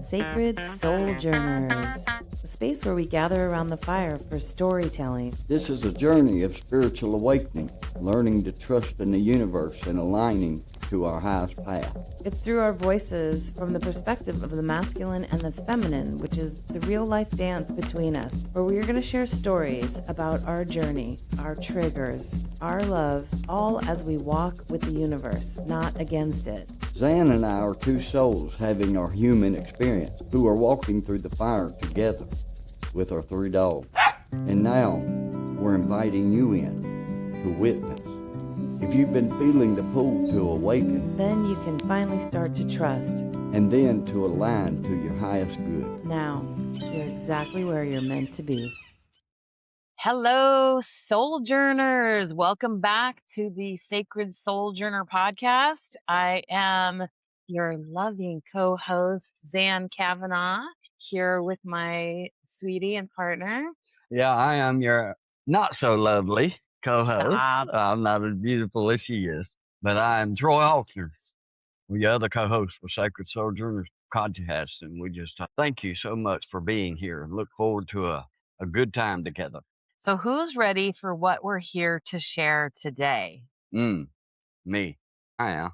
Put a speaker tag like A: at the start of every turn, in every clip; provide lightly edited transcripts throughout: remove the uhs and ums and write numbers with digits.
A: Sacred Souljourners, a space where we gather around the fire for storytelling.
B: This is a journey of spiritual awakening, learning to trust in the universe and aligning to our highest path.
A: It's through our voices from the perspective of the masculine and the feminine, which is the real-life dance between us, where we are going to share stories about our journey, our triggers, our love, all as we walk with the universe, not against it.
B: Zan and I are two souls having our human experience who are walking through the fire together with our three dogs. And now we're inviting you in to witness. If you've been feeling the pull to awaken,
A: Then you can finally start to trust.
B: and then to align to your highest good.
A: Now, you're exactly where you're meant to be.
C: Hello, Souljourners. Welcome back to the Sacred Souljourner podcast. I am your loving co-host, Zan Kavanaugh, here with my sweetie and partner.
D: Yeah, I am your not so lovely co-host.
C: Stop.
D: I'm not as beautiful as she is, but I am Troy Altner, the other co-host for Sacred Souljourners podcast. And we just thank you so much for being here and look forward to a good time together.
C: So who's ready for what we're here to share today?
D: Me. I am.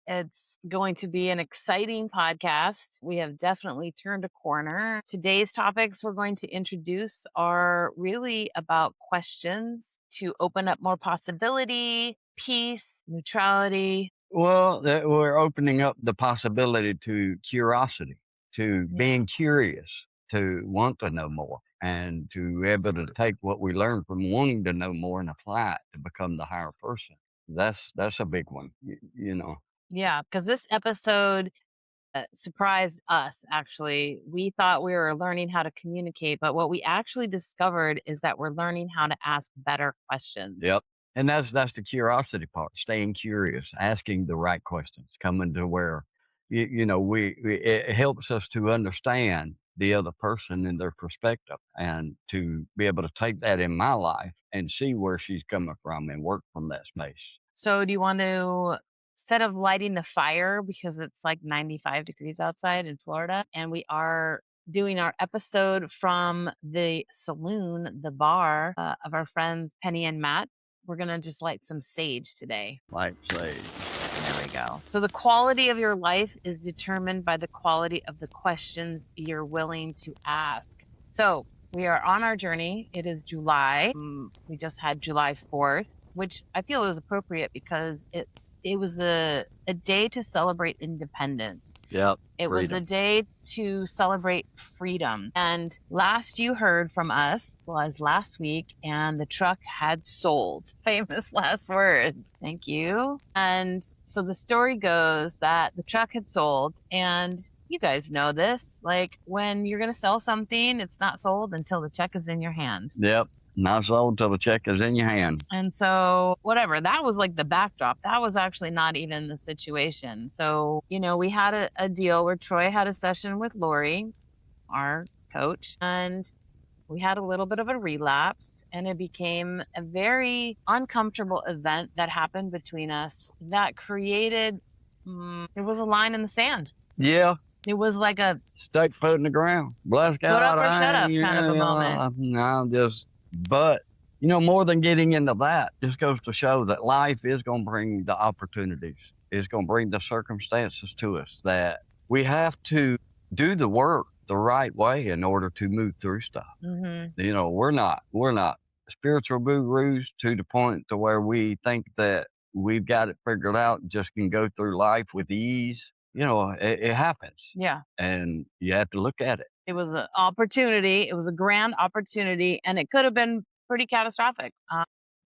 C: It's going to be an exciting podcast. We have definitely turned a corner. Today's topics we're going to introduce are really about questions to open up more possibility, peace, neutrality.
D: Well, we're opening up the possibility to curiosity, to being curious, to want to know more, and to be able to take what we learn from wanting to know more and apply it to become the higher person. That's a big one, you know.
C: Yeah, because this episode surprised us, actually. We thought we were learning how to communicate, but what we actually discovered is that we're learning how to ask better questions.
D: Yep. And that's the curiosity part, staying curious, asking the right questions, coming to where, it helps us to understand the other person and their perspective and to be able to take that in my life and see where she's coming from and work from that space.
C: So do you want to, instead of lighting the fire, because it's like 95 degrees outside in Florida, and we are doing our episode from the saloon, the bar of our friends Penny and Matt, we're going to just light some sage today.
D: Like, say,
C: There we go. So the quality of your life is determined by the quality of the questions you're willing to ask. So we are on our journey. It is July. We just had July 4th, which I feel is appropriate because it was a day to celebrate independence.
D: yep.
C: It was a
D: freedom.
C: day to celebrate freedom. And last you heard from us was last week, and the truck had sold. Famous last words. Thank you. And so the story goes that the truck had sold, and you guys know this, like when you're going to sell something, it's not sold until the check is in your hand.
D: Yep. Not sold till the check is in your hand.
C: And so, whatever, that was like the backdrop. That was actually not even the situation. So, we had a deal where Troy had a session with Lori, our coach, and we had a little bit of a relapse, and it became a very uncomfortable event that happened between us that created, it was a line in the sand.
D: Yeah.
C: It was like a
D: Stake foot in the ground. Bless God.
C: Put up or shut up kind of a moment.
D: But, more than getting into that, just goes to show that life is going to bring the opportunities. It's going to bring the circumstances to us that we have to do the work the right way in order to move through stuff. We're not spiritual gurus to the point to where we think that we've got it figured out and just can go through life with ease. It happens.
C: Yeah.
D: And you have to look at it.
C: It was an opportunity. It was a grand opportunity, and it could have been pretty catastrophic.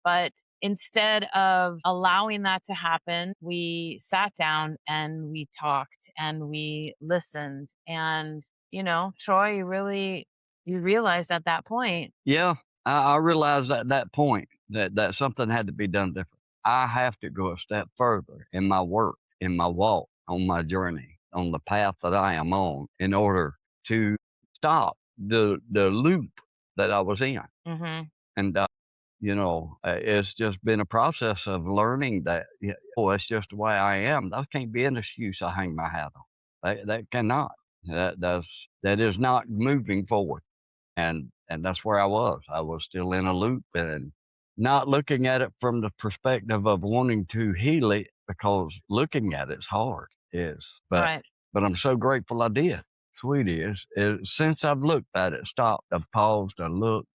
C: But instead of allowing that to happen, we sat down and we talked and we listened. And, Troy, you realized at that point.
D: Yeah, I realized at that point that something had to be done different. I have to go a step further in my work, in my walk, on my journey, on the path that I am on in order to stop the loop that I was in. And, it's just been a process of learning that, it's just the way I am. That can't be an excuse I hang my hat on. That cannot. That is not moving forward. And that's where I was. I was still in a loop and not looking at it from the perspective of wanting to heal it, because looking at it's hard.
C: Right.
D: But I'm so grateful I did. Sweetie, since I've looked at it, stopped, I've paused, I looked,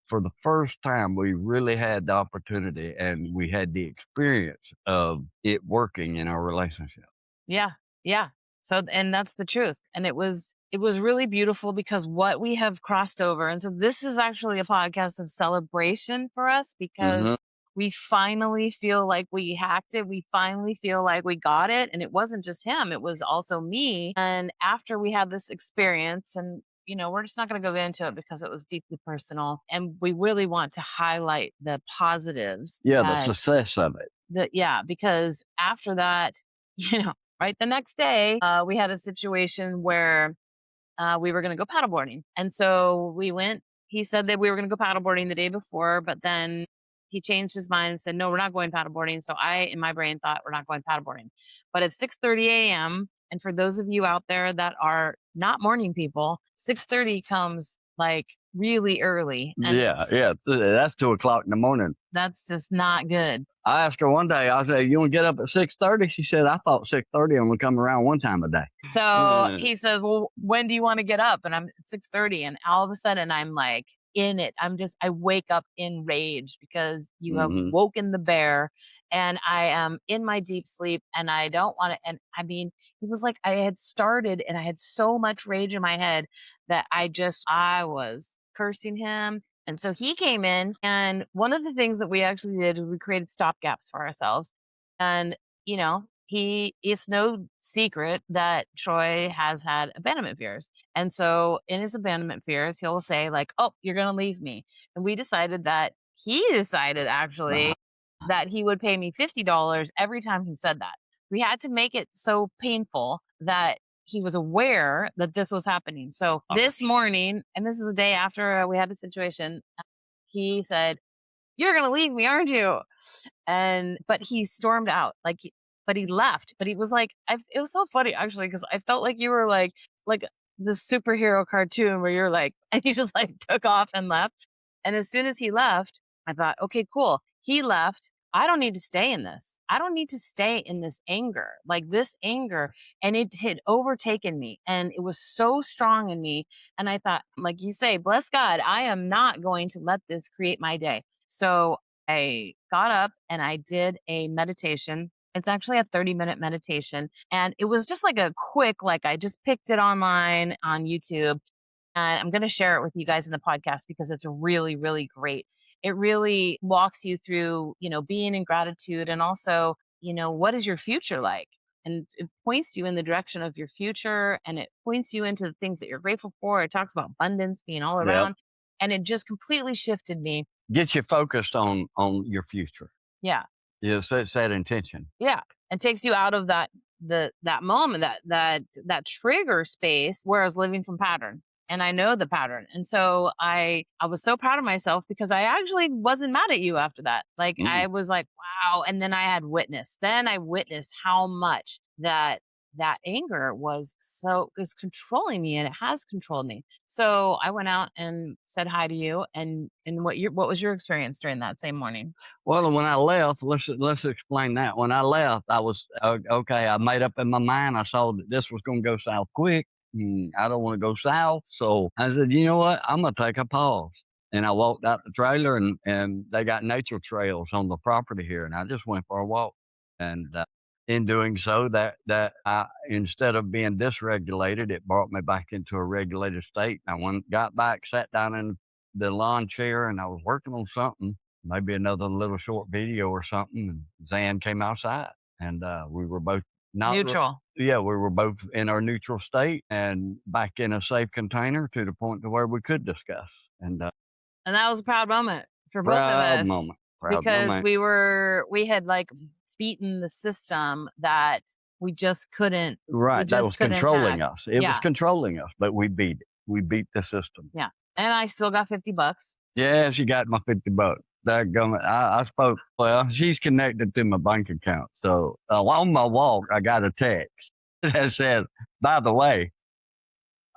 D: for the first time, we really had the opportunity and we had the experience of it working in our relationship.
C: Yeah. Yeah. So, and that's the truth. And it was really beautiful because what we have crossed over. And so this is actually a podcast of celebration for us because
D: Mhm.
C: we finally feel like we hacked it. We finally feel like we got it. And it wasn't just him, it was also me. And after we had this experience, and we're just not going to go into it because it was deeply personal. And we really want to highlight the positives.
D: Yeah, the success of it.
C: Because after that, right the next day, we had a situation where we were going to go paddleboarding. And so we went. He said that we were going to go paddleboarding the day before, but then he changed his mind and said, no, we're not going paddleboarding. So I, in my brain, thought we're not going paddleboarding. But it's 6:30 a.m. And for those of you out there that are not morning people, 6:30 comes like really early. And
D: Yeah. That's 2:00 in the morning.
C: that's just not good.
D: I asked her one day, I said, you want to get up at 6:30? She said, I thought 6:30 only come around one time a day.
C: So he says, well, when do you want to get up? And I'm at 6:30. And all of a sudden I'm like in it. I wake up in rage because you have woken the bear and I am in my deep sleep and I don't want to. And I mean, it was like I had started and I had so much rage in my head that I was cursing him. And so he came in, and one of the things that we actually did is we created stopgaps for ourselves. And, it's no secret that Troy has had abandonment fears. And so in his abandonment fears, he'll say like, oh, you're going to leave me. And he decided actually that he would pay me $50 every time he said that. We had to make it so painful that he was aware that this was happening. So this morning, and this is the day after we had the situation, he said, you're going to leave me, aren't you? But he stormed out, but he left. But he was like, it was so funny actually, because I felt like you were like the superhero cartoon where you're like, and he just like took off and left. And as soon as he left, I thought, okay, cool. He left. I don't need to stay in this. I don't need to stay in this anger, and it had overtaken me and it was so strong in me. And I thought, like you say, bless God, I am not going to let this create my day. So I got up and I did a meditation. It's actually a 30-minute meditation. And it was just like a quick, I just picked it online on YouTube. And I'm going to share it with you guys in the podcast because it's really, really great. It really walks you through, being in gratitude and also, what is your future like? And it points you in the direction of your future and it points you into the things that you're grateful for. It talks about abundance being all around. And it just completely shifted me.
D: Gets you focused on your future.
C: Yeah.
D: Yeah, so it's that intention.
C: Yeah. And takes you out of that moment, that trigger space where I was living from pattern. And I know the pattern. And so I was so proud of myself because I actually wasn't mad at you after that. I was like, wow. And then I witnessed how much that anger was controlling me, and it has controlled me. So I went out and said hi to you. And what was your experience during that same morning?
D: Well, when I left, let's explain that. When I left, I was okay. I made up in my mind. I saw that this was going to go south quick. I don't want to go south. So I said, you know what? I'm going to take a pause. And I walked out the trailer and they got nature trails on the property here. And I just went for a walk. And in doing so, that I, instead of being dysregulated, it brought me back into a regulated state. I got back, sat down in the lawn chair, and I was working on something, maybe another little short video or something. And Zan came outside and we were both not
C: neutral.
D: we were both in our neutral state and back in a safe container to the point to where we could discuss. And
C: that was a proud moment for both of us. Because we had beaten the system that we just couldn't.
D: Right. That was controlling us. It was controlling us, but we beat it. We beat the system.
C: Yeah. And I still got $50.
D: Yeah, she got my $50. I spoke, she's connected to my bank account. So on my walk, I got a text that said, by the way,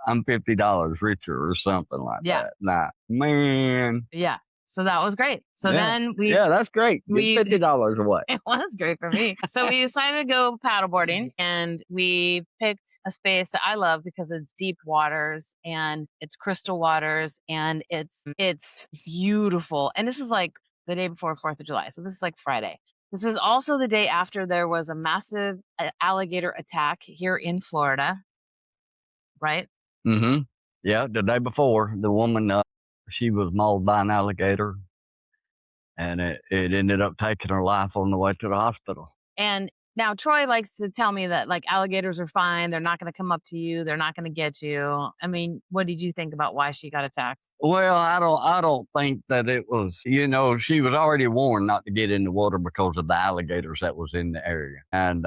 D: I'm $50 richer or something like
C: Yeah.
D: that. Nah, man.
C: Yeah. So that was great. So
D: Yeah.
C: then
D: Yeah, that's great. Give
C: we-
D: $50 away.
C: it was great for me. So we decided to go paddleboarding, and we picked a space that I love because it's deep waters and it's crystal waters and it's beautiful. And this is like the day before 4th of July. So this is like Friday. This is also the day after there was a massive alligator attack here in Florida. Right?
D: Mm-hmm. Yeah, the day before, the woman, she was mauled by an alligator, and it ended up taking her life on the way to the hospital.
C: And now Troy likes to tell me that like alligators are fine. They're not going to come up to you. They're not going to get you. I mean, what did you think about why she got attacked?
D: Well, I don't think that it was, she was already warned not to get in the water because of the alligators that was in the area. And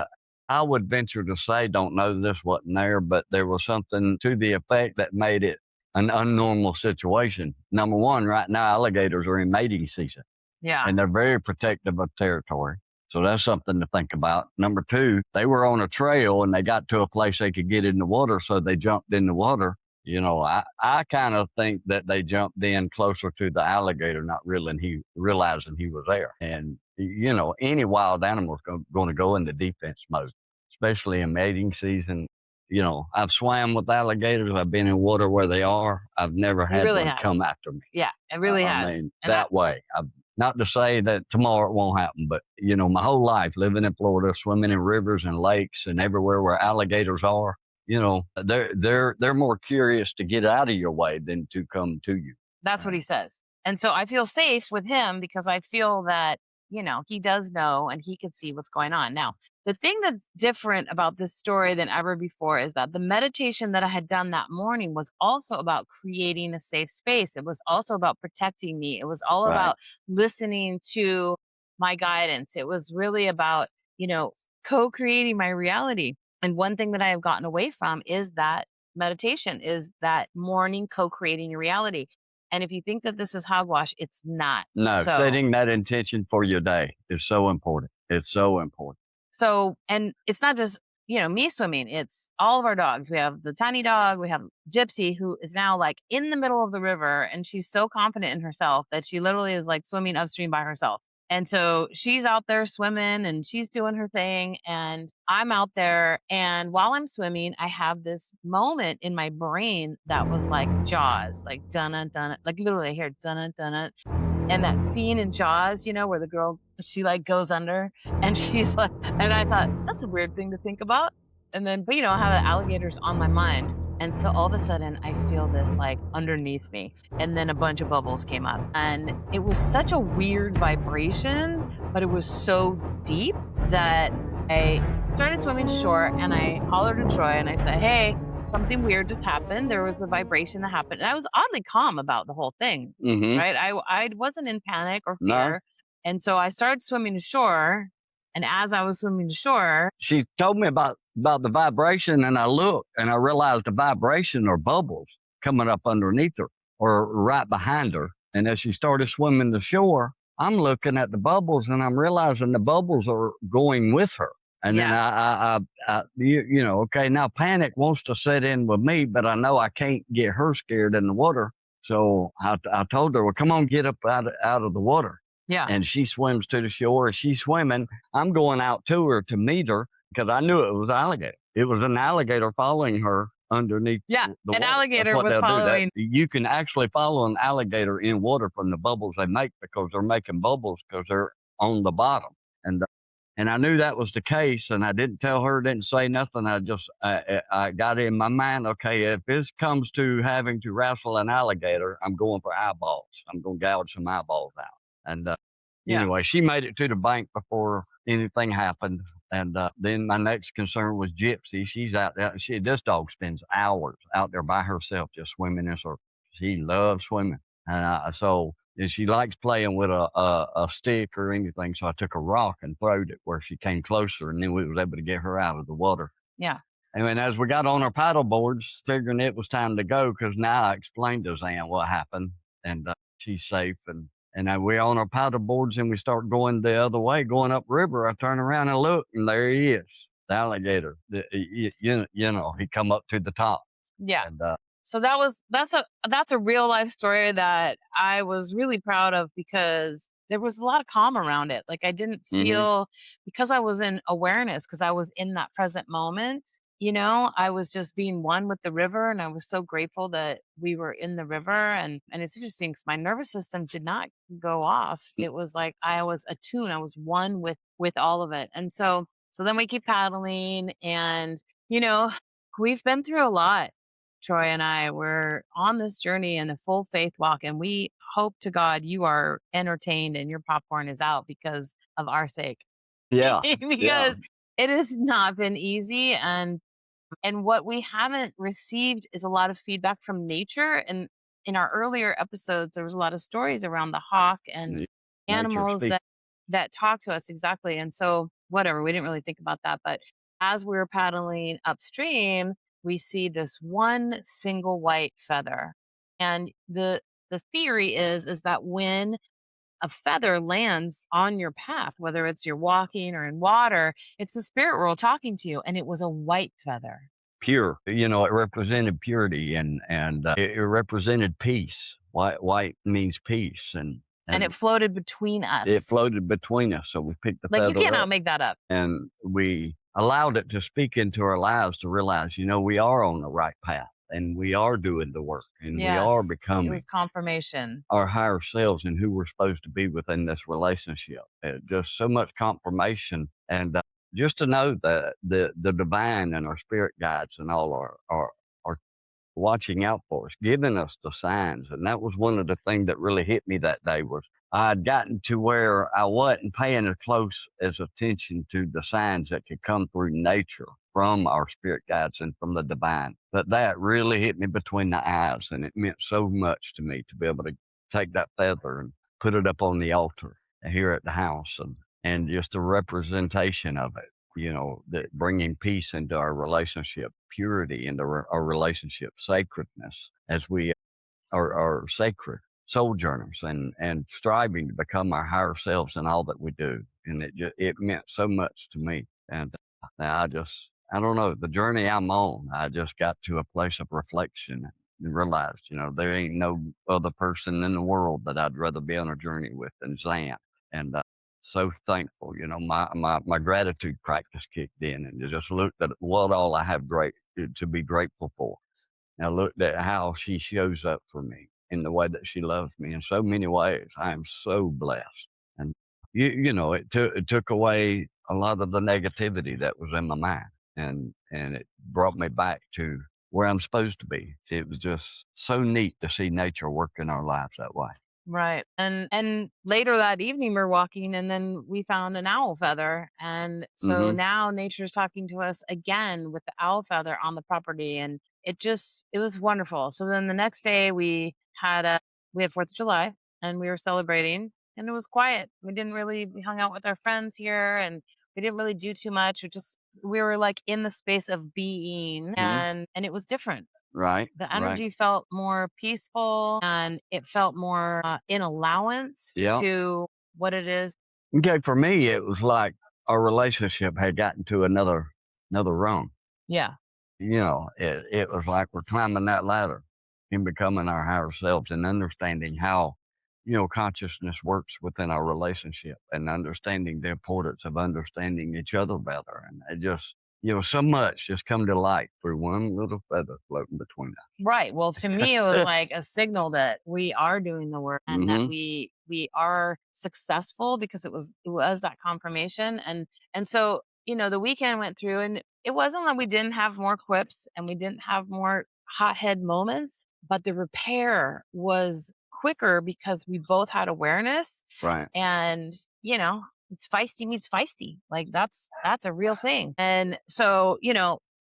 D: I would venture to say, don't know this wasn't there, but there was something to the effect that made it an unnormal situation. Number one, right now, alligators are in mating season.
C: Yeah.
D: And they're very protective of territory. So that's something to think about. Number two, they were on a trail and they got to a place they could get in the water, so they jumped in the water. I kind of think that they jumped in closer to the alligator, not realizing he was there. And, any wild animal is going to go into defense mode, especially in mating season. I've swam with alligators. I've been in water where they are. I've never had one come after me.
C: Yeah, it really has.
D: I mean, that way. Not to say that tomorrow it won't happen, but, my whole life living in Florida, swimming in rivers and lakes and everywhere where alligators are, they're more curious to get out of your way than to come to you.
C: That's what he says. And so I feel safe with him because I feel that, he does know and he can see what's going on. Now, the thing that's different about this story than ever before is that the meditation that I had done that morning was also about creating a safe space. It was also about protecting me. It was all about listening to my guidance. It was really about, co-creating my reality. And one thing that I have gotten away from is that meditation, is that morning co-creating your reality. And if you think that this is hogwash, it's not.
D: No, setting that intention for your day is so important. It's so important.
C: So, and it's not just, me swimming. It's all of our dogs. We have the tiny dog. We have Gypsy, who is now like in the middle of the river. And she's so confident in herself that she literally is like swimming upstream by herself. And so she's out there swimming and she's doing her thing. And I'm out there. And while I'm swimming, I have this moment in my brain that was like Jaws, like dunna, dunna, like literally I hear dunna, dunna. And that scene in Jaws, where the girl, she like goes under and she's like, and I thought, that's a weird thing to think about. And then, but I have the alligators on my mind. And so all of a sudden I feel this like underneath me, and then a bunch of bubbles came up, and it was such a weird vibration, but it was so deep that I started swimming to shore, and I hollered at Troy and I said, hey, something weird just happened. There was a vibration that happened. And I was oddly calm about the whole thing, right? I wasn't in panic or fear. No. And so I started swimming to shore. And as I was swimming to shore,
D: she told me about the vibration, and I looked and I realized the vibration or bubbles coming up underneath her or right behind her. And as she started swimming to shore, I'm looking at the bubbles and I'm realizing the bubbles are going with her. And then I okay, now panic wants to set in with me, but I know I can't get her scared in the water. So I told her, well, come on, get up out of the water.
C: Yeah.
D: And she swims to the shore. She's swimming. I'm going out to her to meet her because I knew it was an alligator. It was an alligator following her underneath the water.
C: An alligator was following.
D: You can actually follow an alligator in water from the bubbles they make, because they're making bubbles because they're on the bottom. And I knew that was the case, and I didn't tell her, didn't say nothing. I got in my mind, okay, if this comes to having to wrestle an alligator, I'm going for eyeballs. I'm going to gouge some eyeballs out. And anyway, she made it to the bank before anything happened. And then my next concern was Gypsy. She's out there. This dog spends hours out there by herself just swimming in circles. She loves swimming. And so she likes playing with a stick or anything. So I took a rock and throwed it where she came closer, and then we was able to get her out of the water.
C: Yeah.
D: And then as we got on our paddle boards, figuring it was time to go, because now I explained to Zan what happened, and she's safe. And we on our paddle boards, and we start going the other way, going up river. I turn around and look, and there he is, the alligator. He come up to the top.
C: Yeah.
D: And
C: So that's a real life story that I was really proud of because there was a lot of calm around it. Like I didn't
D: Hmm.
C: feel because I was in awareness, because I was in that present moment, you know, I was just being one with the river and I was so grateful that we were in the river and it's interesting because my nervous system did not go off. It was like I was attuned, I was one with all of it. And so then we keep paddling and you know, we've been through a lot. Troy and I were on this journey in a full faith walk, and we hope to God you are entertained and your popcorn is out because of our sake.
D: Yeah, yeah,
C: Because it has not been easy and what we haven't received is a lot of feedback from nature. And in our earlier episodes, there was a lot of stories around the hawk and
D: N- nature
C: animals
D: speaks.
C: that talk to us exactly. And so whatever, we didn't really think about that. But as we were paddling upstream, we see this one single white feather. And the theory is that when a feather lands on your path, whether it's you're walking or in water, it's the spirit world talking to you. And it was a white feather.
D: Pure. It represented purity and it represented peace. White means peace,
C: And
D: and
C: it floated between
D: it
C: us.
D: floated between us. So we picked the
C: Like, you
D: feather
C: cannot
D: up
C: make that up.
D: and we allowed it to speak into our lives to realize, we are on the right path and we are doing the work and we are
C: Yes. It
D: becoming
C: was confirmation.
D: our higher selves and who we're supposed to be within this relationship. Just so much confirmation, and just to know that the divine and our spirit guides and all are watching out for us, giving us the signs. And that was one of the things that really hit me that day was I'd gotten to where I wasn't paying as close as attention to the signs that could come through nature from our spirit guides and from the divine. But that really hit me between the eyes. And it meant so much to me to be able to take that feather and put it up on the altar here at the house and just a representation of it, that bringing peace into our relationship, purity into our relationship, sacredness as we are sacred souljourners and striving to become our higher selves in all that we do. And it meant so much to me. And I don't know, the journey I'm on, I just got to a place of reflection and realized, there ain't no other person in the world that I'd rather be on a journey with than Zan. And so thankful, my gratitude practice kicked in and just looked at what all I have to be grateful for. I looked at how she shows up for me in the way that she loves me in so many ways. I am so blessed. And it took away a lot of the negativity that was in my mind and it brought me back to where I'm supposed to be. It was just so neat to see nature work in our lives that way.
C: Right. And later that evening we're walking and then we found an owl feather. And so
D: Hmm.
C: now nature's talking to us again with the owl feather on the property. And it was wonderful. So then the next day we had 4th of July and we were celebrating and it was quiet. We hung out with our friends here and we didn't really do too much. We were like in the space of being
D: Hmm.
C: and it was different.
D: Right,
C: The
D: right.
C: energy felt more peaceful and it felt more in allowance
D: Yeah.
C: to what it is.
D: Okay, for me, it was like our relationship had gotten to another rung.
C: Yeah.
D: It was like we're climbing that ladder in becoming our higher selves and understanding how, consciousness works within our relationship and understanding the importance of understanding each other better. And it just, so much just come to light through one little feather floating between
C: Right. Well, to me, it was
D: us.
C: like a signal that we are doing the work and that
D: Hmm.
C: we are successful because it was that confirmation. And so, the weekend went through and it wasn't that we didn't have more quips and we didn't have more hothead moments, but the repair was quicker because we both had awareness
D: Right.
C: and, it's feisty meets feisty. Like that's a real thing. And so,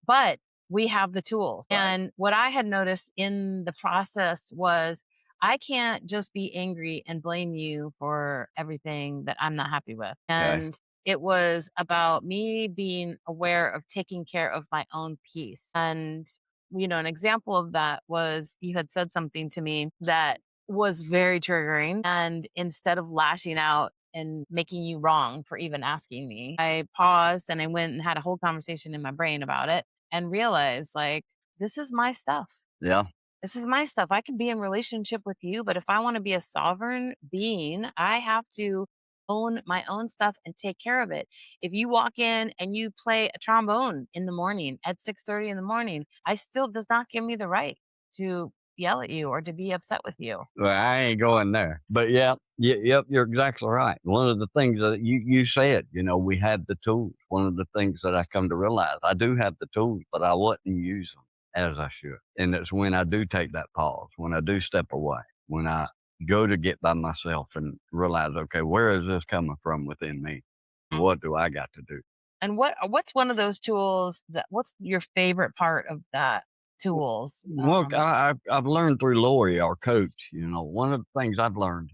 C: but we have the tools.
D: Right.
C: And what I had noticed in the process was I can't just be angry and blame you for everything that I'm not happy with.
D: Okay.
C: And it was about me being aware of taking care of my own peace. And, an example of that was you had said something to me that was very triggering. And instead of lashing out and making you wrong for even asking me, I paused and I went and had a whole conversation in my brain about it and realize like this is my stuff.
D: Yeah.
C: This is my stuff. I can be in relationship with you, but if I want to be a sovereign being, I have to own my own stuff and take care of it. If you walk in and you play a trombone in the morning at 6:30 in the morning, I still does not give me the right to yell at you or to be upset with you.
D: Well, I ain't going there. But yeah, yep, you're exactly right. One of the things that you said, we had the tools. One of the things that I come to realize, I do have the tools, but I wouldn't use them as I should. And it's when I do take that pause, when I do step away, when I go to get by myself and realize, okay, where is this coming from within me? What do I got to do?
C: And what's one of those tools what's your favorite part of that tools?
D: Look, I've learned through Lori, our coach, one of the things I've learned,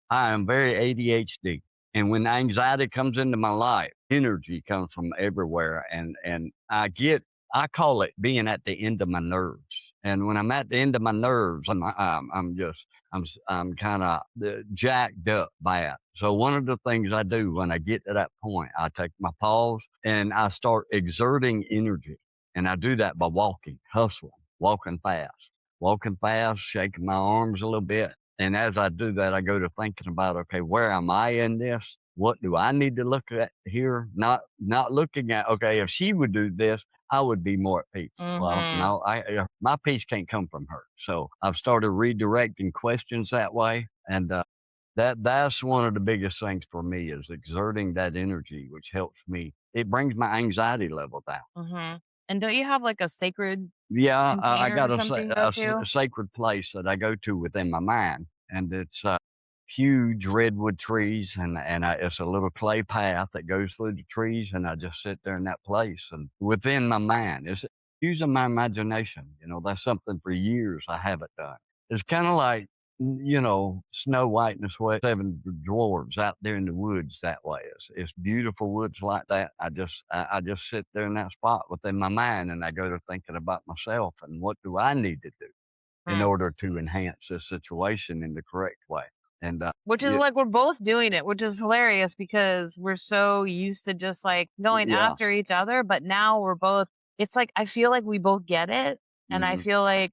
D: I am very ADHD. And when anxiety comes into my life, energy comes from everywhere. And I call it being at the end of my nerves. And when I'm at the end of my nerves, I'm kind of jacked up bad. So one of the things I do when I get to that point, I take my pause and I start exerting energy. And I do that by hustling, walking fast, shaking my arms a little bit. And as I do that, I go to thinking about, okay, where am I in this? What do I need to look at here? Not looking at, okay, if she would do this, I would be more at peace. Well, no, my peace can't come from her. So I've started redirecting questions that way. And that's one of the biggest things for me is exerting that energy, which helps me. It brings my anxiety level down.
C: Mm-hmm. And don't you have like a sacred
D: Yeah, I
C: container or
D: got
C: something to go to?
D: a sacred place that I go to within my mind, and it's huge redwood trees, and it's a little clay path that goes through the trees, and I just sit there in that place, and within my mind, it's using my imagination. That's something for years I haven't done. It's kind of like Snow White and the Seven Dwarves out there in the woods that way. It's beautiful woods like that. I just sit there in that spot within my mind and I go to thinking about myself and what do I need to do in order to enhance this situation in the correct way. And
C: Which is like we're both doing it, which is hilarious because we're so used to just like going
D: yeah,
C: after each other. But now it's like I feel like we both get it. And I
D: mhm,
C: feel like,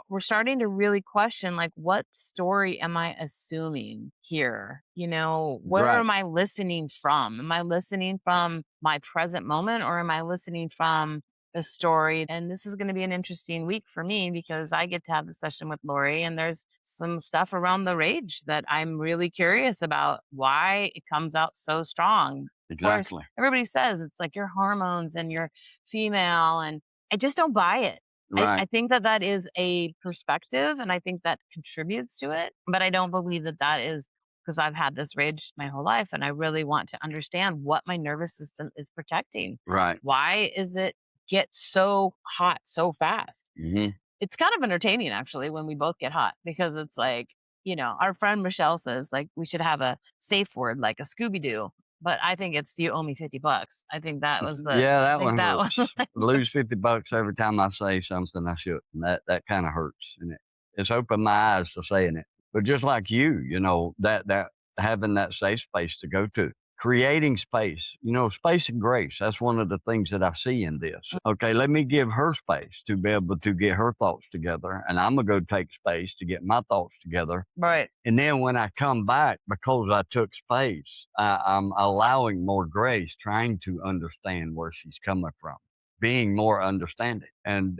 C: we're starting to really question like what story am I assuming here? Where
D: right,
C: am I listening from? Am I listening from my present moment or am I listening from the story? And this is going to be an interesting week for me because I get to have the session with Lori and there's some stuff around the rage that I'm really curious about why it comes out so strong. Of course,
D: exactly,
C: everybody says it's like your hormones and you're female, and I just don't buy it. I
D: right,
C: think that is a perspective and I think that contributes to it, but I don't believe that is because I've had this rage my whole life and I really want to understand what my nervous system is protecting.
D: right.
C: Why is it get so hot so fast?
D: Hmm.
C: It's kind of entertaining actually when we both get hot because it's like, our friend Michelle says like we should have a safe word like a Scooby Doo, but I think it's you owe me $50. I think that was
D: Yeah,
C: I
D: that
C: think
D: one
C: that was
D: hurts. Lose $50 every time I say something I shouldn't. That kind of hurts, and it's opened my eyes to saying it. But just like that having that safe space to go to, creating space, space and grace. That's one of the things that I see in this. Okay, let me give her space to be able to get her thoughts together, and I'm gonna go take space to get my thoughts together.
C: right.
D: And then when I come back, because I took space, I'm allowing more grace, trying to understand where she's coming from, being more understanding. And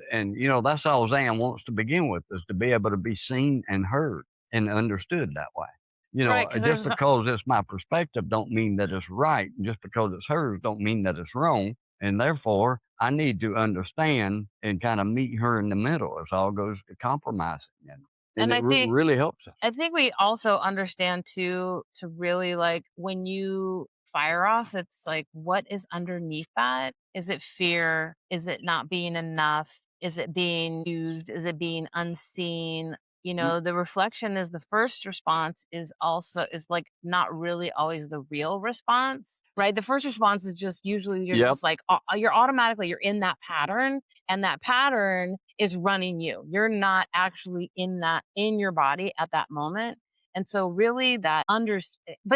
D: that's all Zan wants to begin with is to be able to be seen and heard and understood that way.
C: Right, because
D: Just
C: there's
D: because it's my perspective don't mean that it's right. And just because it's hers don't mean that it's wrong. And therefore, I need to understand and kind of meet her in the middle as all goes to compromising. And
C: and
D: it really helps us.
C: I think we also understand too to really like when you fire off, it's like what is underneath that? Is it fear? Is it not being enough? Is it being used? Is it being unseen? The reflection is the first response is like not really always the real response, right? The first response is just usually you're
D: Yep.
C: just like you're automatically you're in that pattern and that pattern is running you. You're not actually in your body at that moment. And so really but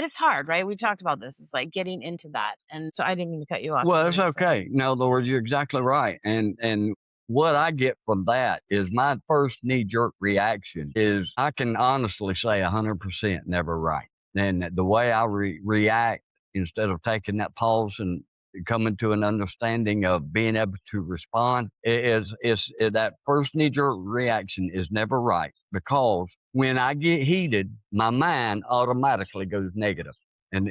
C: it's hard, right? We've talked about this. It's like getting into that. And so I didn't mean to cut you off.
D: Well,
C: You
D: it's
C: were saying.
D: okay. No, Lord, you're exactly right. And what I get from that is my first knee-jerk reaction is I can honestly say 100% never right. And the way I react, instead of taking that pause and coming to an understanding of being able to respond, is that first knee-jerk reaction is never right, because when I get heated, my mind automatically goes negative. And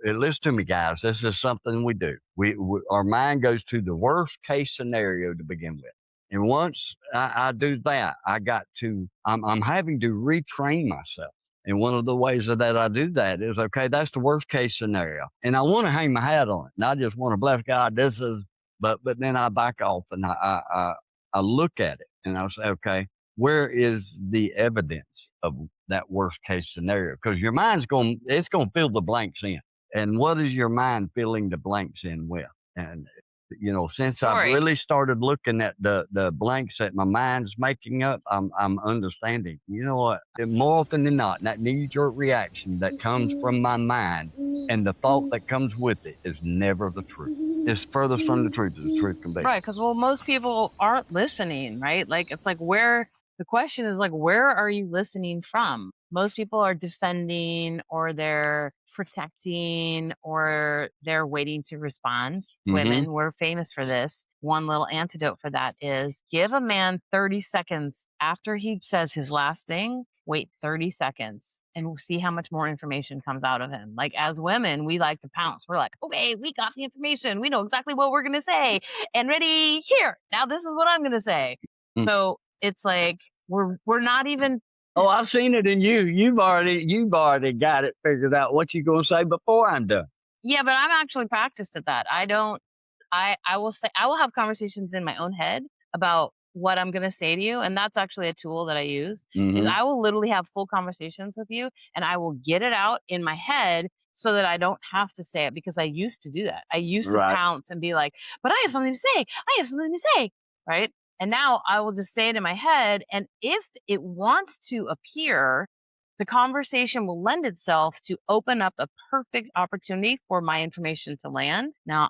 D: listen to me, guys. This is something we do. Our mind goes to the worst case scenario to begin with. And once I do that, I'm having to retrain myself. And one of the ways that I do that is, okay, that's the worst case scenario. And I want to hang my hat on it. And I just want to bless God. But then I back off and I look at it and I'll say, okay, where is the evidence of that worst case scenario? Because your mind's it's going to fill the blanks in. And what is your mind filling the blanks in with? And since I've really started looking at the blanks that my mind's making up, I'm understanding. You know what? More often than not, that knee-jerk reaction that comes from my mind and the thought that comes with it is never the truth. It's furthest from the truth as the truth can be.
C: Right, because most people aren't listening, right? Like, it's like, the question is like, where are you listening from? Most people are defending, or they're protecting, or they're waiting to respond. Women, we're famous for this. One little antidote for that is give a man 30 seconds after he says his last thing. Wait 30 seconds and see how much more information comes out of him. Like, as women, we like to pounce. We're like, okay, we got the information. We know exactly what we're going to say. And ready, here. Now this is what I'm going to say. So it's like, we're not even.
D: Oh, I've seen it in you. You've already got it figured out what you're going to say before I'm done.
C: Yeah, but I'm actually practiced at that. I will have conversations in my own head about what I'm going to say to you. And that's actually a tool that I use. Is I will literally have full conversations with you and I will get it out in my head so that I don't have to say it, because I used to do that. I used to pounce and be like, but I have something to say. I have something to say. Right. And now I will just say it in my head. And if it wants to appear, the conversation will lend itself to open up a perfect opportunity for my information to land. Now,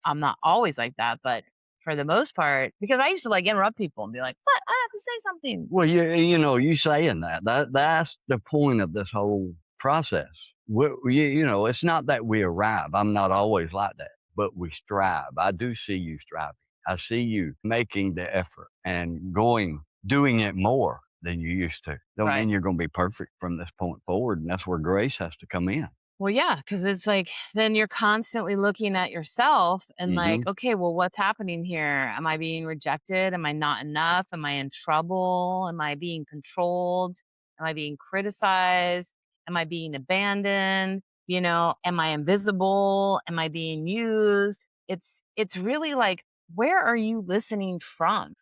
C: I'm not always like that, but for the most part, because I used to like interrupt people and be like, what? I have to say something.
D: Well, you saying that's the point of this whole process. It's not that we arrive. I'm not always like that, but we strive. I do see you striving. I see you making the effort and doing it more than you used to. Don't mean you're going to be perfect from this point forward. And that's where grace has to come in.
C: Well, yeah, because it's like, then you're constantly looking at yourself and like, okay, well, what's happening here? Am I being rejected? Am I not enough? Am I in trouble? Am I being controlled? Am I being criticized? Am I being abandoned? Am I invisible? Am I being used? It's really like, where are you listening from?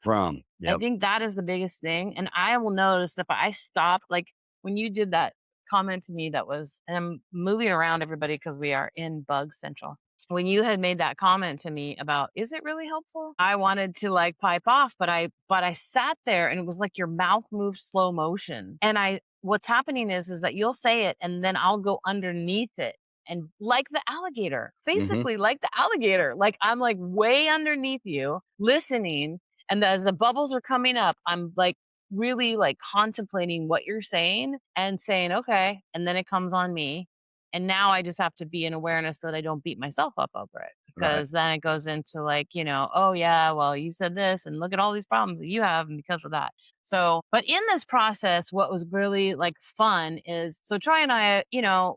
D: Yep.
C: I think that is the biggest thing. And I will notice if I stop, like when you did that comment to me, and I'm moving around everybody because we are in Bug Central. When you had made that comment to me about, is it really helpful? I wanted to like pipe off, but I sat there and it was like your mouth moved slow motion. And what's happening is that you'll say it and then I'll go underneath it. And like the alligator, basically like the alligator, like I'm like way underneath you listening. And as the bubbles are coming up, I'm like really like contemplating what you're saying and saying, okay. And then it comes on me. And now I just have to be in awareness that I don't beat myself up over it, because then it goes into like, oh yeah, well, you said this and look at all these problems that you have. And because of that. So, but in this process, what was really like fun is, so Troy and I,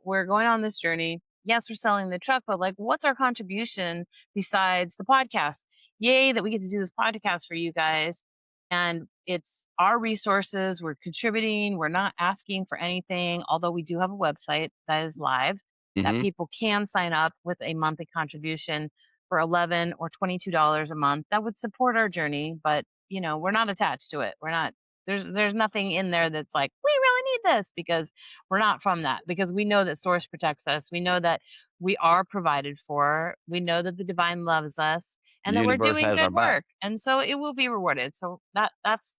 C: we're going on this journey. Yes, we're selling the truck, but like, what's our contribution besides the podcast? Yay, that we get to do this podcast for you guys. And it's our resources. We're contributing. We're not asking for anything, although we do have a website that is live that people can sign up with a monthly contribution for $11 or $22 a month. That would support our journey, but we're not attached to it. We're not, there's nothing in there that's like, we really need this, because we're not from that, because we know that Source protects us. We know that we are provided for. We know that the divine loves us and that we're doing good work. And so it will be rewarded. So that's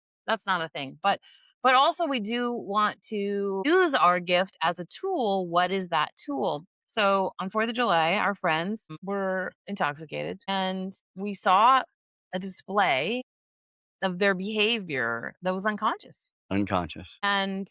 C: not a thing, but also we do want to use our gift as a tool. What is that tool? So on 4th of July, our friends were intoxicated and we saw a display of their behavior that was unconscious
D: Unconscious.
C: and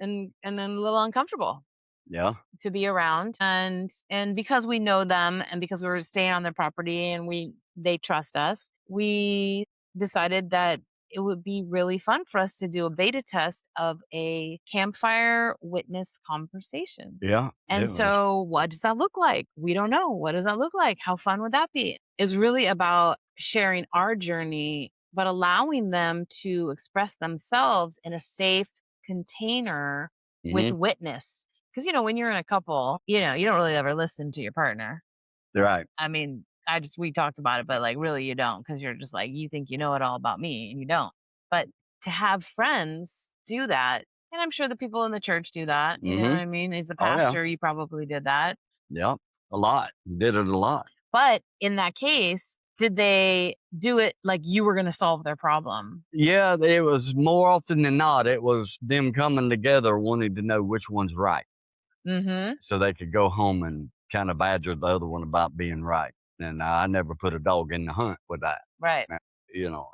C: and then a little uncomfortable
D: Yeah.
C: to be around. And because we know them and because we were staying on their property and they trust us, we decided that it would be really fun for us to do a beta test of a campfire witness conversation.
D: Yeah.
C: And
D: It was.
C: so what does that look like? We don't know. What does that look like? How fun would that be? It's really about sharing our journey, but allowing them to express themselves in a safe container with
D: Mhm.
C: witness. Because, when you're in a couple, you don't really ever listen to your partner.
D: Right.
C: I mean, we talked about it, but like really you don't, because you're just like, you think you know it all about me and you don't. But to have friends do that, and I'm sure the people in the church do that, you know what
D: Mhm.
C: I mean? As a
D: Oh, yeah.
C: pastor, you probably did that.
D: Yeah. A lot. Did it a lot.
C: But in that case, did they do it like you were going to solve their problem?
D: Yeah, it was more often than not, it was them coming together wanting to know which one's right.
C: Mm-hmm.
D: So they could go home and kind of badger the other one about being right. And I never put a dog in the hunt with that.
C: Right.
D: You know,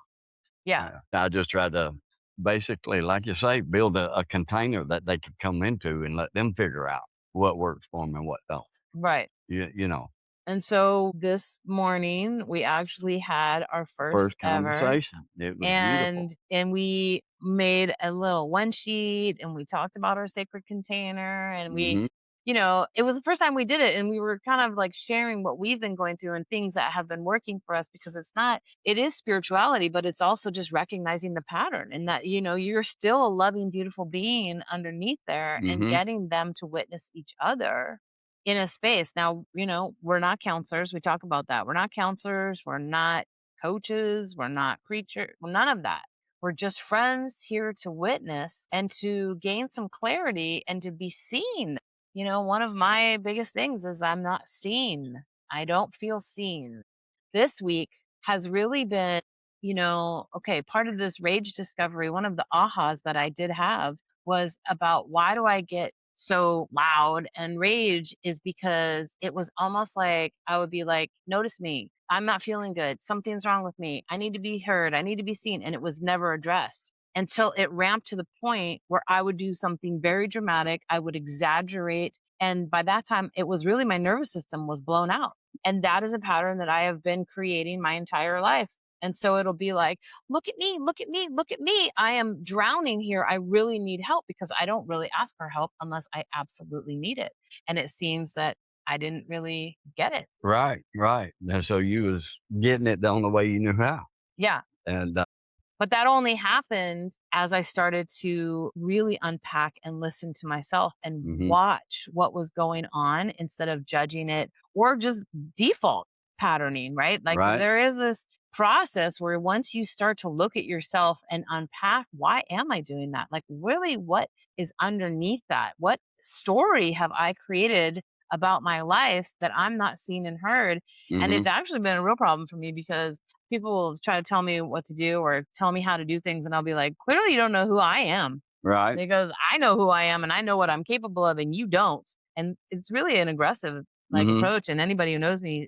C: Yeah.
D: I just tried to basically, like you say, build a container that they could come into and let them figure out what works for them and what don't.
C: Right.
D: You know,
C: And so this morning we actually had our first
D: first
C: ever.
D: conversation. It was beautiful.
C: And we made a little one sheet and we talked about our sacred container and we
D: Mhm.
C: it was the first time we did it and we were kind of like sharing what we've been going through and things that have been working for us, because it is spirituality, but it's also just recognizing the pattern and that you're still a loving, beautiful being underneath there, and
D: Mhm.
C: getting them to witness each other in a space. Now, we're not counselors. We talk about that. We're not counselors. We're not coaches. We're not preachers. Well, none of that. We're just friends here to witness and to gain some clarity and to be seen. One of my biggest things is I'm not seen. I don't feel seen. This week has really been, okay, part of this rage discovery, one of the ahas that I did have was about why do I get so loud and rage, is because it was almost like I would be like, notice me. I'm not feeling good. Something's wrong with me. I need to be heard. I need to be seen. And it was never addressed until it ramped to the point where I would do something very dramatic. I would exaggerate. And by that time, it was really my nervous system was blown out. And that is a pattern that I have been creating my entire life. And so it'll be like, look at me, look at me, look at me. I am drowning here. I really need help, because I don't really ask for help unless I absolutely need it. And it seems that I didn't really get it.
D: Right. Right. And so you was getting it the only way you knew how.
C: Yeah.
D: And
C: But that only happened as I started to really unpack and listen to myself and
D: Mhm.
C: watch what was going on instead of judging it or just default patterning, right? Like
D: Right.
C: there is this process where once you start to look at yourself and unpack, why am I doing that? Like, really, what is underneath that? What story have I created about my life that I'm not seen and heard? And
D: Mhm.
C: it's actually been a real problem for me, because people will try to tell me what to do or tell me how to do things. And I'll be like, clearly you don't know who I am,
D: Right.
C: because I know who I am and I know what I'm capable of and you don't. And it's really an aggressive
D: Mhm.
C: approach. And anybody who knows me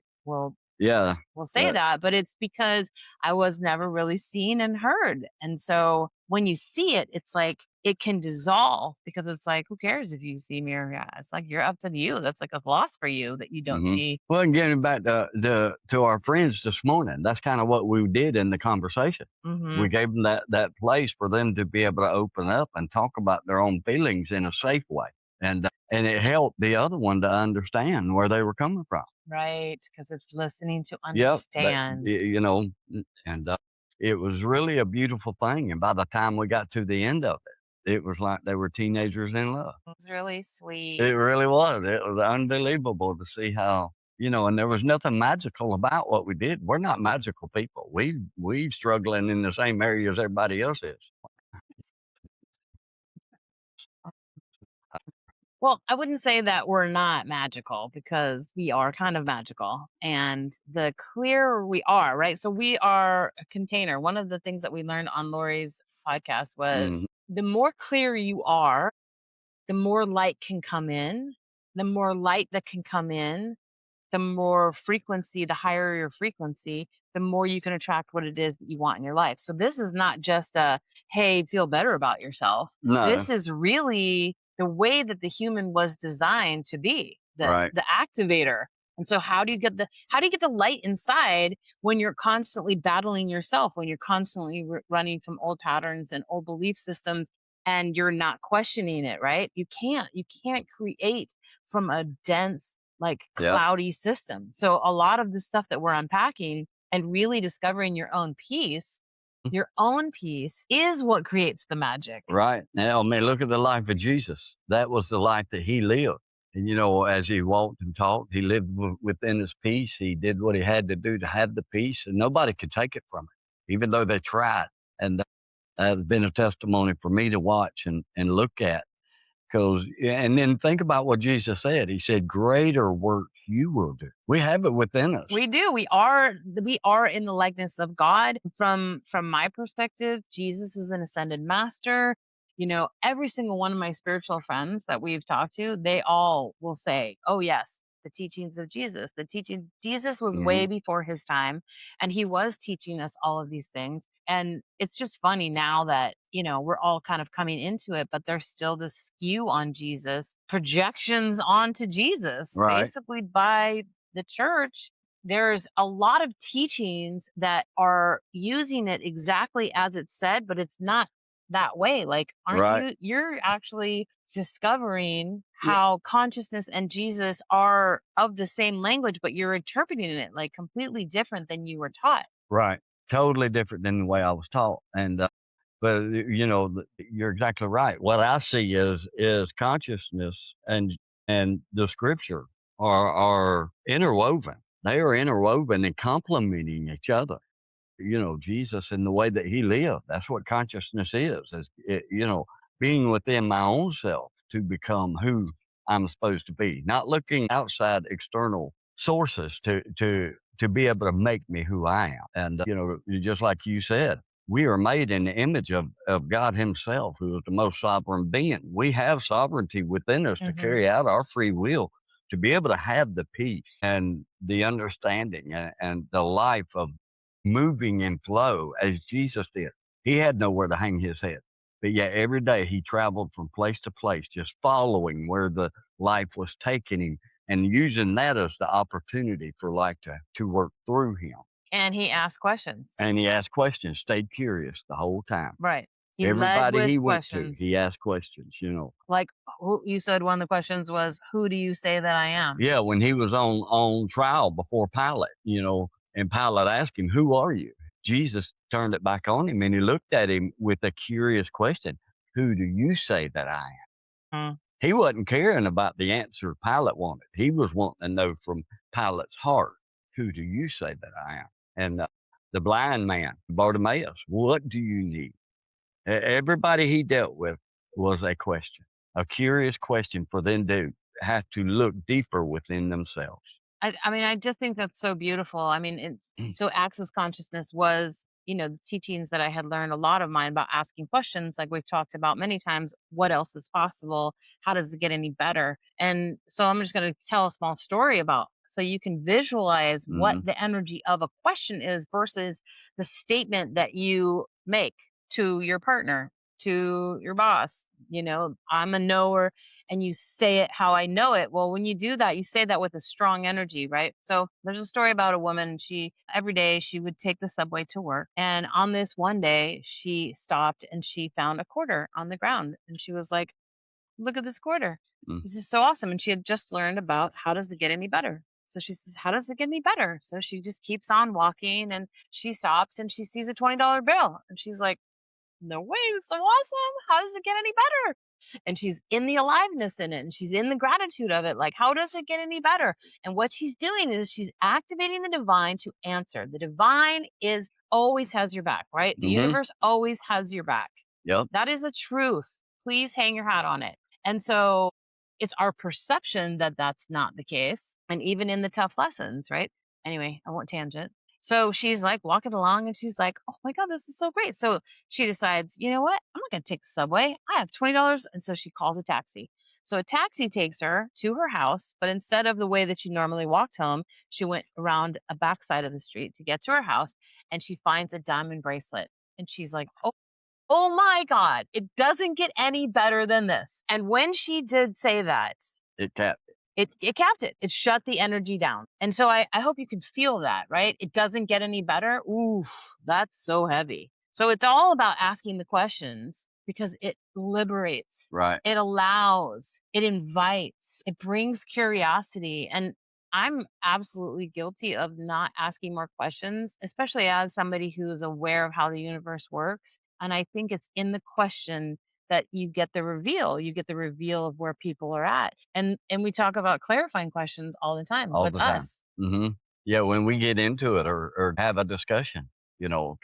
D: Yeah.
C: will say that, but it's because I was never really seen and heard. And so when you see it, it's like it can dissolve, because it's like, who cares if you see me or yeah, it's like you're up to you. That's like a loss for you that you don't
D: Mhm.
C: see.
D: Well, and getting back to our friends this morning, that's kind of what we did in the conversation.
C: Hmm.
D: We gave them that place for them to be able to open up and talk about their own feelings in a safe way, and it helped the other one to understand where they were coming from.
C: Right. Because it's listening to
D: Yep.
C: understand.
D: And it was really a beautiful thing. And by the time we got to the end of it, it was like they were teenagers in love.
C: It was really sweet.
D: It really was. It was unbelievable to see how, and there was nothing magical about what we did. We're not magical people. We struggling in the same area as everybody else is.
C: Well, I wouldn't say that we're not magical, because we are kind of magical. And the clearer we are, right? So we are a container. One of the things that we learned on Lori's podcast
D: Mhm.
C: was the more clear you are, the more light can come in. The more light that can come in, the more frequency, the higher your frequency, the more you can attract what it is that you want in your life. So this is not just a, hey, feel better about yourself.
D: No.
C: This is really the way that the human was designed to be,
D: Right.
C: the activator. And so how do you get the light inside when you're constantly battling yourself, when you're constantly running from old patterns and old belief systems and you're not questioning it, right? You can't create from a dense, like
D: Yep.
C: cloudy system. So a lot of the stuff that we're unpacking and really discovering your own peace is what creates the magic.
D: Right. Now, I mean, look at the life of Jesus. That was the life that he lived. And, as he walked and talked, he lived within his peace. He did what he had to do to have the peace, and nobody could take it from him, even though they tried. And that has been a testimony for me to watch and look at. And then think about what Jesus said. He said, greater works you will do. We have it within us.
C: We do. We are in the likeness of God. From my perspective, Jesus is an ascended master. Every single one of my spiritual friends that we've talked to, they all will say, oh yes, the teachings of Jesus. Jesus was way before his time, and he was teaching us all of these things. And it's just funny now that, we're all kind of coming into it, but there's still this skew on Jesus, projections onto Jesus,
D: Right.
C: basically by the church. There's a lot of teachings that are using it exactly as it's said, but it's not that way. Like, you're actually discovering how consciousness and Jesus are of the same language, but you're interpreting it like completely different than you were taught.
D: Right. Totally different than the way I was taught. And, but you're exactly right. What I see is consciousness and the scripture are interwoven. They are interwoven and complementing each other. Jesus and the way that he lived. That's what consciousness is being within my own self to become who I'm supposed to be, not looking outside external sources to be able to make me who I am. And, just like you said, we are made in the image of God himself, who is the most sovereign being. We have sovereignty within us to carry out our free will, to be able to have the peace and the understanding and the life of moving in flow as Jesus did. He had nowhere to hang his head, but yet every day he traveled from place to place, just following where the life was taking him and using that as the opportunity for life to work through him.
C: And he asked questions.
D: Stayed curious the whole time.
C: Right.
D: Everybody he went
C: questions.
D: to, he asked questions,
C: Like, you said one of the questions was, who do you say that I am?
D: Yeah, when he was on trial before Pilate, and Pilate asked him, who are you? Jesus turned it back on him and he looked at him with a curious question. Who do you say that I am? He wasn't caring about the answer Pilate wanted. He was wanting to know from Pilate's heart, who do you say that I am? And the blind man, Bartimaeus, what do you need? Everybody he dealt with was a question, a curious question for them to have to look deeper within themselves.
C: I just think that's so beautiful. So Access Consciousness was, the teachings that I had learned, a lot of mine about asking questions, like we've talked about many times. What else is possible? How does it get any better? And so I'm just going to tell a small story about, so you can visualize what the energy of a question is versus the statement that you make to your partner, to your boss. I'm a knower, and you say it how I know it. Well, when you do that, you say that with a strong energy, right? So there's a story about a woman. Every day she would take the subway to work. And on this one day, she stopped and she found a quarter on the ground. And she was like, look at this quarter. This is so awesome. And she had just learned about, how does it get any better? So she says, how does it get any better? So she just keeps on walking, and she stops and she sees a $20 bill. And she's like, no way, it's so awesome. How does it get any better? And she's in the aliveness in it, and she's in the gratitude of it. Like, how does it get any better? And what she's doing is she's activating the divine to answer. The divine always has your back, right? The universe always has your back.
D: Yep.
C: That is a truth. Please hang your hat on it. And so it's our perception that that's not the case. And even in the tough lessons, right? Anyway, I won't tangent. So she's like walking along, and she's like, oh my God, this is so great. So she decides, you know what? I'm not going to take the subway. I have $20. And so she calls a taxi. So a taxi takes her to her house, but instead of the way that she normally walked home, she went around a backside of the street to get to her house, and she finds a diamond bracelet. And she's like, oh my God, it doesn't get any better than this. And when she did say that,
D: It capped it.
C: it capped it. It shut the energy down. And so I hope you can feel that, right? It doesn't get any better. Ooh, that's so heavy. So it's all about asking the questions because it liberates.
D: Right.
C: It allows, it invites, it brings curiosity. And I'm absolutely guilty of not asking more questions, especially as somebody who is aware of how the universe works. And I think it's in the question that you get the reveal. You get the reveal of where people are at. And we talk about clarifying questions all the time
D: All
C: with
D: the time.
C: us.
D: Mm-hmm. Yeah, when we get into it or have a discussion,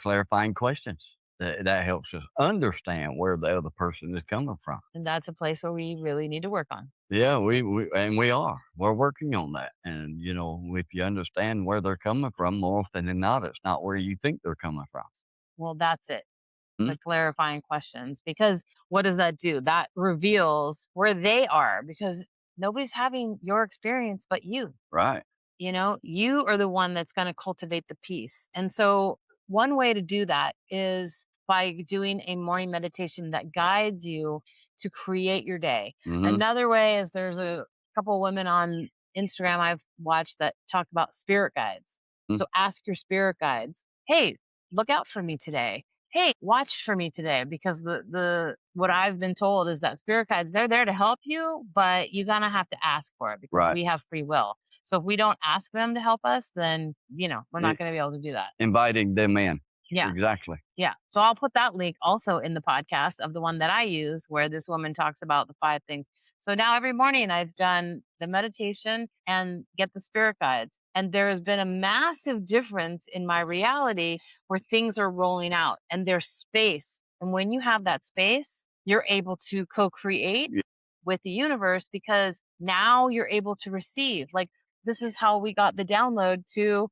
D: clarifying questions, that helps us understand where the other person is coming from.
C: And that's a place where we really need to work on.
D: Yeah, we're working on that. And, if you understand where they're coming from, more often than not, it's not where you think they're coming from.
C: Well, that's it.
D: Hmm?
C: The clarifying questions, because what does that do? That reveals where they are, because nobody's having your experience but you.
D: Right.
C: You are the one that's going to cultivate the peace. And so one way to do that is by doing a morning meditation that guides you to create your day.
D: Mm-hmm.
C: Another way is there's a couple women on Instagram I've watched that talk about spirit guides.
D: Mm.
C: So ask your spirit guides, hey, look out for me today. Hey, watch for me today, because the what I've been told is that spirit guides, they're there to help you, but you're gonna have to ask for it because
D: Right.
C: we have free will. So if we don't ask them to help us, then we're not going to be able to do that.
D: Inviting them in.
C: Yeah.
D: Exactly.
C: Yeah. So I'll put that link also in the podcast of the one that I use where this woman talks about the 5 things. So now every morning I've done the meditation and get the spirit guides. And there has been a massive difference in my reality where things are rolling out and there's space. And when you have that space, you're able to co-create with the universe, because now you're able to receive. Like, this is how we got the download to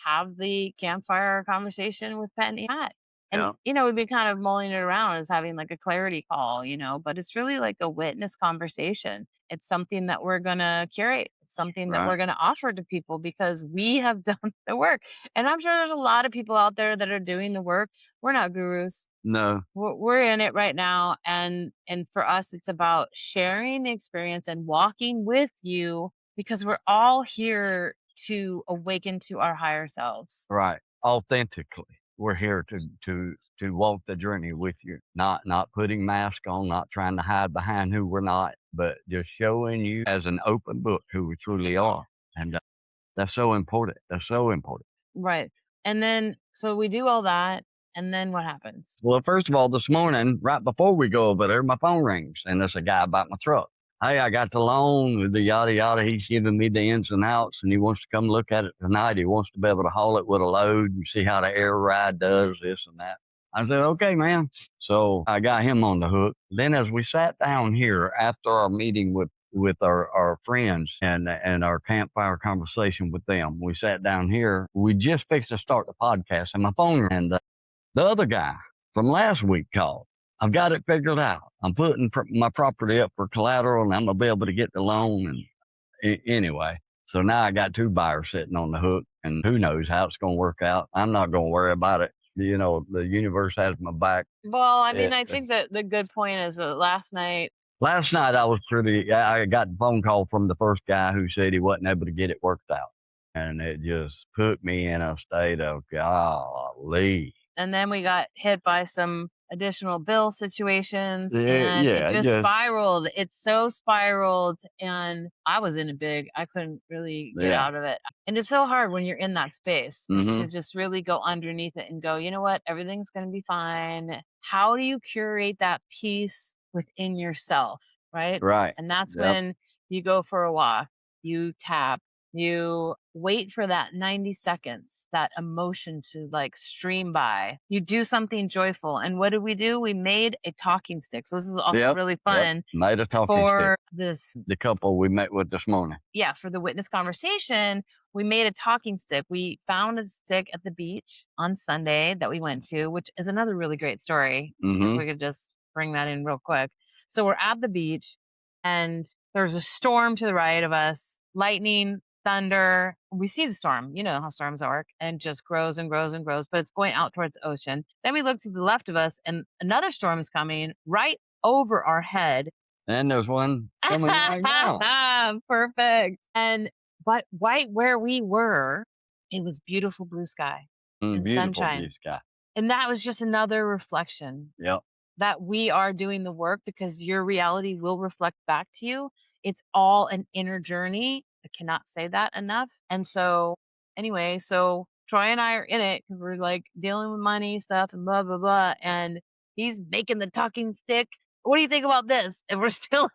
C: have the campfire conversation with Penny Hat. And, we've been kind of mulling it around as having like a clarity call, but it's really like a witness conversation. It's something that we're going to curate. It's something that we're going to offer to people because we have done the work. And I'm sure there's a lot of people out there that are doing the work. We're not gurus.
D: No.
C: We're in it right now. And for us, it's about sharing the experience and walking with you, because we're all here to awaken to our higher selves.
D: Right. Authentically. We're here to walk the journey with you, not putting masks on, not trying to hide behind who we're not, but just showing you as an open book who we truly are. And that's so important. That's so important.
C: Right. And then, so we do all that. And then what happens?
D: Well, first of all, this morning, right before we go over there, my phone rings and there's a guy about my truck. Hey, I got the loan with the yada yada. He's giving me the ins and outs, and he wants to come look at it tonight. He wants to be able to haul it with a load and see how the air ride does this and that. I said, okay, man. So I got him on the hook. Then as we sat down here after our meeting with our friends and our campfire conversation with them, we sat down here. We just fixed to start the podcast, and my phone rang. And the other guy from last week called. I've got it figured out. I'm putting my property up for collateral, and I'm going to be able to get the loan. And anyway, so now I got 2 buyers sitting on the hook, and who knows how it's going to work out. I'm not going to worry about it. The universe has my back.
C: Well, I mean, I think that the good point is that last night
D: I got the phone call from the first guy who said he wasn't able to get it worked out. And it just put me in a state of golly.
C: And then we got hit by some additional bill situations,
D: Yeah,
C: and
D: yeah,
C: it just
D: yes.
C: spiraled. It's so spiraled, and I was in a big, I couldn't really get
D: Yeah.
C: out of it. And it's so hard when you're in that space is
D: Mhm.
C: to just really go underneath it and go, you know what, everything's going to be fine. How do you curate that peace within yourself, right?
D: Right.
C: And that's
D: Yep.
C: when you go for a walk, you tap, you wait for that 90 seconds, that emotion to like stream by. You do something joyful. And what did we do? We made a talking stick. So this is also
D: Yep,
C: really
D: Yep.
C: fun
D: Made a talking
C: for
D: stick.
C: this.
D: The couple we met with this morning.
C: Yeah, for the witness conversation, we made a talking stick. We found a stick at the beach on Sunday that we went to, which is another really great story. If
D: Mhm.
C: we could just bring that in real quick. So we're at the beach. and there's a storm to the right of us, lightning, thunder. We see the storm. You know how storms work, and just grows and grows and grows, but it's going out towards the ocean. Then we look to the left of us, and another storm is coming right over our head.
D: And there's one coming right now.
C: Perfect. But right where we were, it was beautiful blue sky and
D: Beautiful
C: sunshine.
D: blue sky.
C: And that was just another reflection
D: Yep.
C: that we are doing the work, because your reality will reflect back to you. It's all an inner journey. I cannot say that enough. And so, anyway, so Troy and I are in it because we're like dealing with money stuff and blah, blah, blah. And he's making the talking stick. What do you think about this? And we're still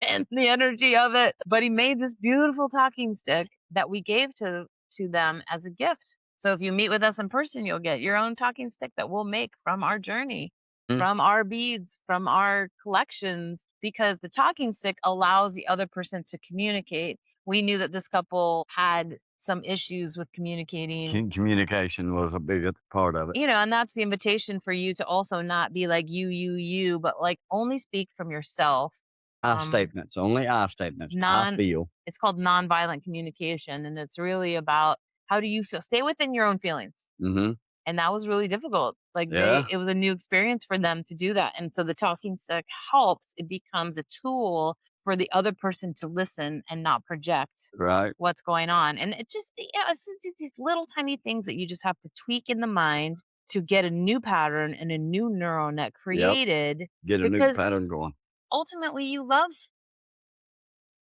C: in the energy of it. But he made this beautiful talking stick that we gave to them as a gift. So if you meet with us in person, you'll get your own talking stick that we'll make from our journey, from our beads, from our collections, because the talking stick allows the other person to communicate. We knew that this couple had some issues with communicating.
D: Communication was a big part of it.
C: You know, and that's the invitation for you to also not be like you, but like only speak from yourself.
D: I statements, only I statements. I feel.
C: It's called nonviolent communication, and it's really about how do you feel? Stay within your own feelings.
D: Mm-hmm.
C: And that was really difficult. Like
D: Yeah.
C: it was a new experience for them to do that. And so the talking stick helps. It becomes a tool for the other person to listen and not project
D: Right.
C: what's going on. And it just, it's just these little tiny things that you just have to tweak in the mind to get a new pattern and a new neural net created.
D: Get a new
C: because
D: pattern going.
C: ultimately you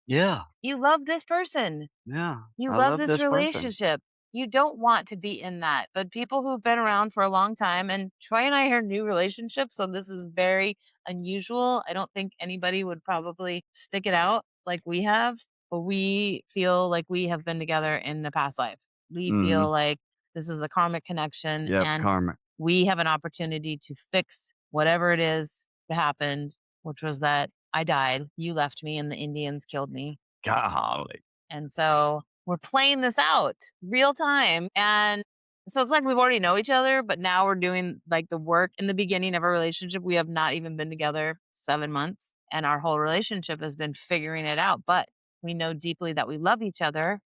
D: Yeah.
C: love this person.
D: Yeah.
C: You
D: I
C: love
D: this
C: this
D: person.
C: relationship. You don't want to be in that. But people who've been around for a long time, and Troy and I are new relationships, so this is very unusual. I don't think anybody would probably stick it out like we have, but we feel like we have been together in the past life. We feel like this is a karmic connection,
D: Yep.
C: and
D: Karma.
C: we have an opportunity to fix whatever it is that happened, which was that I died, you left me, and the Indians killed me.
D: Golly.
C: And so we're playing this out real time. And so it's like we've already know each other, but now we're doing like the work. In the beginning of our relationship, we have not even been together 7 months, and our whole relationship has been figuring it out. But we know deeply that we love each other,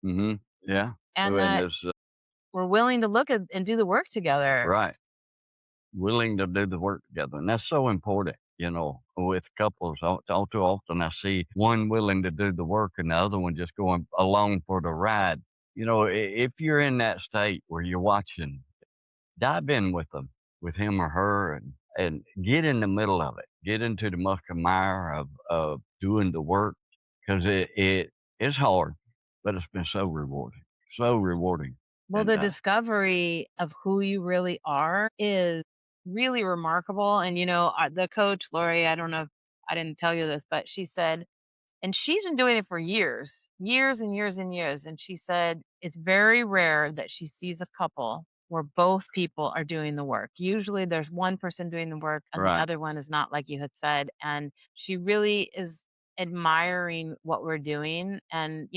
D: Mm-hmm. Yeah.
C: and
D: And
C: that
D: it's,
C: we're willing to look at and do the work together.
D: right. Willing to do the work together. And that's so important, with couples. All too often I see one willing to do the work and the other one just going along for the ride. If you're in that state where you're watching, dive in with them, with him or her, and get in the middle of it. Get into the muck and mire of doing the work, because it is hard, but it's been so rewarding. So rewarding.
C: Well,
D: And,
C: the discovery of who you really are is really remarkable. And, the coach, Lori, I don't know if I didn't tell you this, but she said, and she's been doing it for years, years and years and years. And she said, it's very rare that she sees a couple where both people are doing the work. Usually there's one person doing the work and
D: Right.
C: the other one is not, like you had said. And she really is admiring what we're doing. And,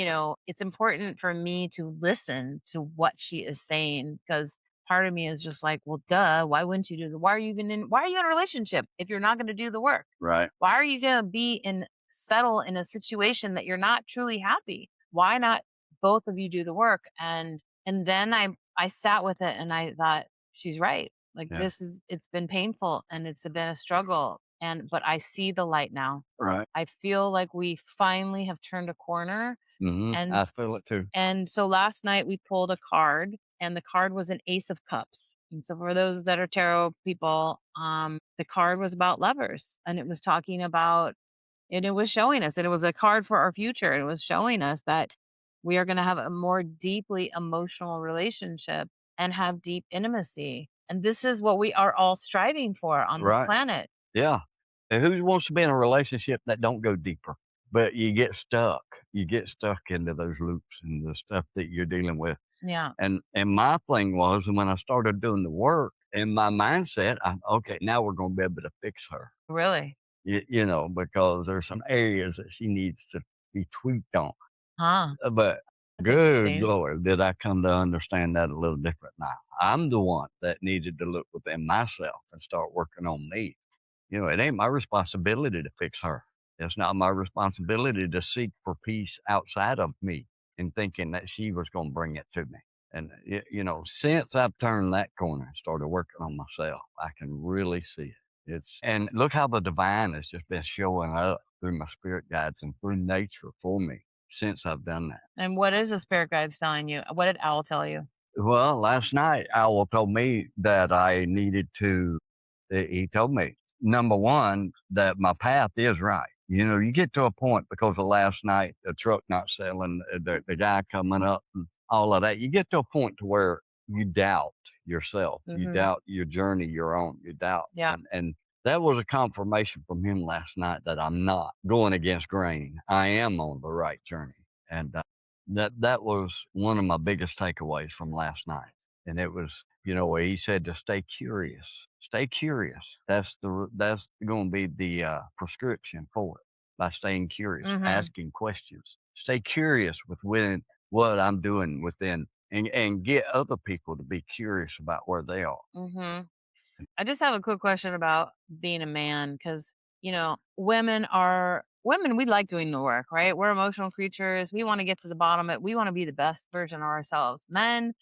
C: it's important for me to listen to what she is saying, because part of me is just like, well, duh, why wouldn't you why are you in a relationship if you're not going to do the work?
D: right.
C: Why are you going to settle in a situation that you're not truly happy? Why not both of you do the work? And then I sat with it and I thought, she's right. Like
D: Yeah.
C: it's been painful and it's been a struggle. But I see the light now.
D: Right.
C: I feel like we finally have turned a corner.
D: Mm-hmm.
C: And
D: I feel it too.
C: and so last night we pulled a card, and the card was an Ace of Cups. And so for those that are tarot people, the card was about lovers, and it was talking about, and it was showing us, and it was a card for our future. It was showing us that we are going to have a more deeply emotional relationship and have deep intimacy. And this is what we are all striving for on this
D: Right.
C: planet.
D: Yeah. And who wants to be in a relationship that don't go deeper? But you get stuck. You get stuck into those loops and the stuff that you're dealing with.
C: Yeah.
D: And my thing was, when I started doing the work, in my mindset, okay, now we're going to be able to fix her.
C: Really?
D: Because there's some areas that she needs to be tweaked on.
C: Huh.
D: But
C: That's
D: good
C: interesting.
D: Lord, did I come to understand that a little different now. I'm the one that needed to look within myself and start working on me. It ain't my responsibility to fix her. It's not my responsibility to seek for peace outside of me and thinking that she was going to bring it to me. And, since I've turned that corner and started working on myself, I can really see it. And look how the divine has just been showing up through my spirit guides and through nature for me since I've done that.
C: And what is the spirit guides telling you? What did Owl tell you?
D: Well, last night, Owl told me that I needed to, he told me, number one, that my path is right. You get to a point because of last night, the truck not selling, the guy coming up, and all of that. You get to a point to where you doubt yourself. You doubt your journey you're on. You doubt.
C: Yeah.
D: And that was a confirmation from him last night that I'm not going against grain. I am on the right journey. And that was one of my biggest takeaways from last night. And it was, he said to stay curious. Stay curious. That's going to be the prescription for it. By staying curious, asking questions. Stay curious with what I'm doing within, and get other people to be curious about where they are.
C: I just have a quick question about being a man, because women, we like doing the work, right? We're emotional creatures. We want to get to the bottom of it. We want to be the best version of ourselves. Men,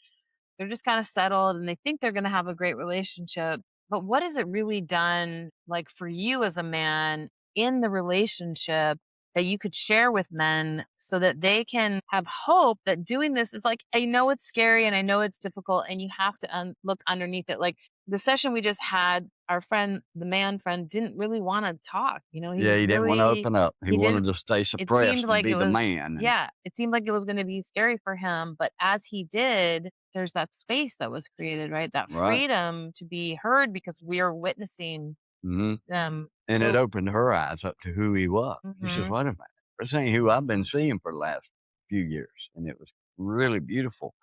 C: they're just kind of settled and they think they're going to have a great relationship. But what has it really done, like, for you as a man in the relationship, that you could share with men so that they can have hope that doing this is, like, I know it's scary and I know it's difficult and you have to look underneath it. Like the session we just had, our friend, the man friend, didn't really want to talk.
D: He didn't want to open up. He wanted to stay suppressed and be the man.
C: Yeah, it seemed like it was going to be scary for him. But as he did, there's that space that was created, right? That freedom to be heard because we are witnessing them.
D: And it opened her eyes up to who he was. She says, wait a minute, this ain't who I've been seeing for the last few years. And it was really beautiful.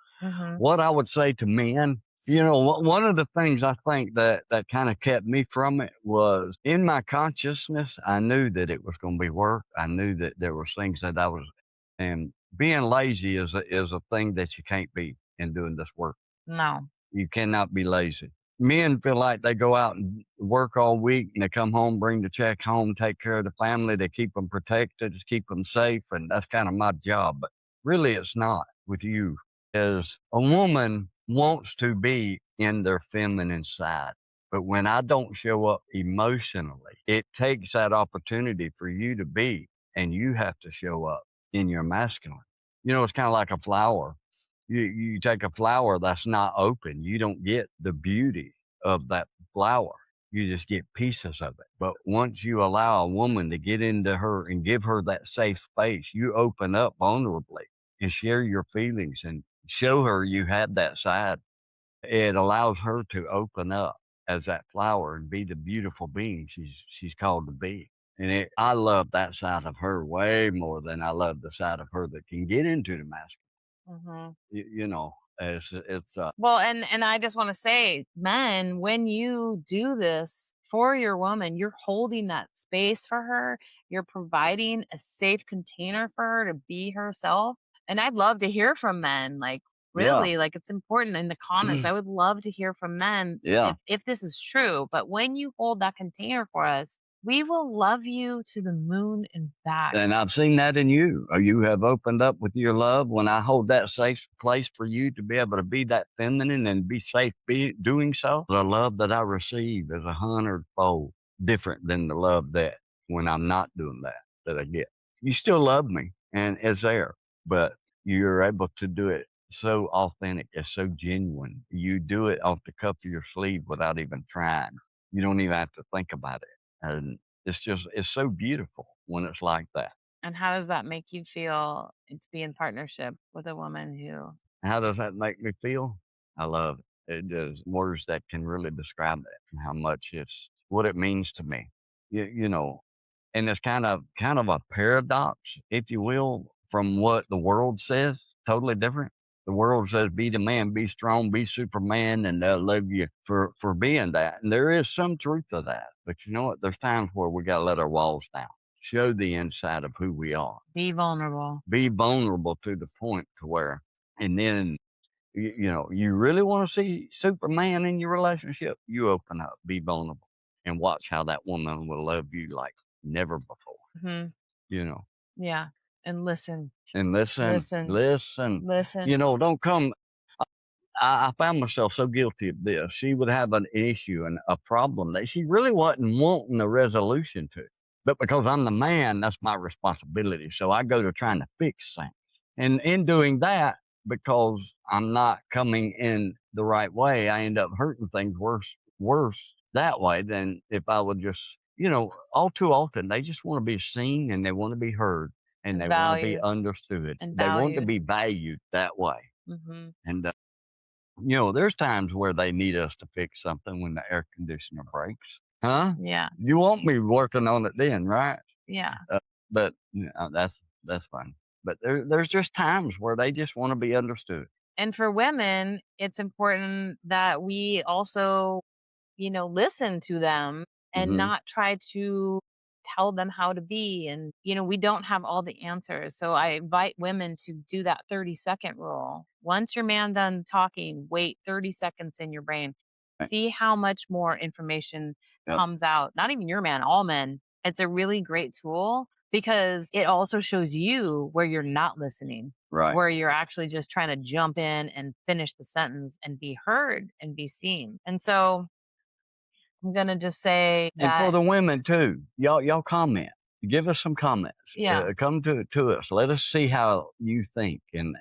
D: What I would say to men, one of the things I think that kind of kept me from it was in my consciousness, I knew that it was going to be work. I knew that there were things that and being lazy is a thing that you can't be in doing this work.
C: No.
D: You cannot be lazy. Men feel like they go out and work all week and they come home, bring the check home, take care of the family. They keep them protected, keep them safe. And that's kind of my job. But really, it's not with you. As a woman wants to be in their feminine side. But when I don't show up emotionally, it takes that opportunity for you to be, and you have to show up in your masculine. It's kind of like a flower. You take a flower that's not open, you don't get the beauty of that flower. You just get pieces of it. But once you allow a woman to get into her and give her that safe space, you open up vulnerably and share your feelings and show her you had that side. It allows her to open up as that flower and be the beautiful being she's called to be. And I love that side of her way more than I love the side of her that can get into the masculine. It's
C: well, and I just want to say, men, when you do this for your woman, you're holding that space for her. You're providing a safe container for her to be herself. And I'd love to hear from men, like, really, like, it's important in the comments. I would love to hear from men if this is true. But when you hold that container for us, we will love you to the moon and back.
D: And I've seen that in you. You have opened up with your love. When I hold that safe place for you to be able to be that feminine and be safe doing so, the love that I receive is 100-fold different than the love that when I'm not doing that I get. You still love me and it's there, but you're able to do it so authentic. It's so genuine. You do it off the cuff of your sleeve without even trying. You don't even have to think about it. And it's so beautiful when it's like that.
C: And how does that make you feel to be in partnership with a woman who...
D: How does that make me feel? I love it. It is words that can really describe it and how much it's what it means to me. And it's kind of a paradox, if you will, from what the world says, totally different. The world says, be the man, be strong, be Superman, and they'll love you for being that. And there is some truth to that. But you know what? There's times where we got to let our walls down, show the inside of who we are.
C: Be vulnerable.
D: Be vulnerable to the point to where, and then, you really want to see Superman in your relationship, you open up, be vulnerable, and watch how that woman will love you like never before.
C: Hmm.
D: you know,
C: Yeah. And listen,
D: and listen,
C: listen,
D: listen,
C: listen.
D: don't come. I found myself so guilty of this. She would have an issue and a problem that she really wasn't wanting a resolution to. But because I'm the man, that's my responsibility. So I go to trying to fix things. And in doing that, because I'm not coming in the right way, I end up hurting things worse that way than if I would just, all too often they just want to be seen and they want to be heard and
C: And
D: they want to be
C: valued
D: understood.
C: and
D: They want to
C: valued.
D: be valued that way.
C: Hmm.
D: And there's times where they need us to fix something when the air conditioner breaks. Huh?
C: Yeah.
D: You want me working on it then, right?
C: Yeah.
D: But that's fine. But there's just times where they just want to be understood.
C: And for women, it's important that we also, listen to them and
D: Hmm.
C: not try to tell them how to be. And, we don't have all the answers. So I invite women to do that 30-second rule. Once your man done talking, wait 30 seconds in your brain.
D: Right.
C: See how much more information
D: Yep.
C: comes out. Not even your man, all men. It's a really great tool because it also shows you where you're not listening,
D: Right.
C: where you're actually just trying to jump in and finish the sentence and be heard and be seen. And so I'm going to just say
D: And for
C: that,
D: the women too, y'all comment. Give us some comments.
C: yeah,
D: Come to us. Let us see how you think, and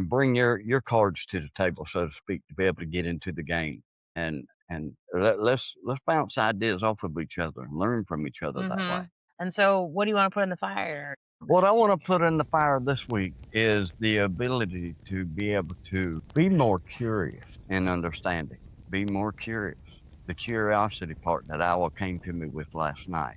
D: bring your cards to the table, so to speak, to be able to get into the game. And let's bounce ideas off of each other and learn from each other that way.
C: And so what do you want to put in the fire?
D: What I want to put in the fire this week is the ability to be able to be more curious and understanding. Be more curious. The curiosity part that Owl came to me with last night.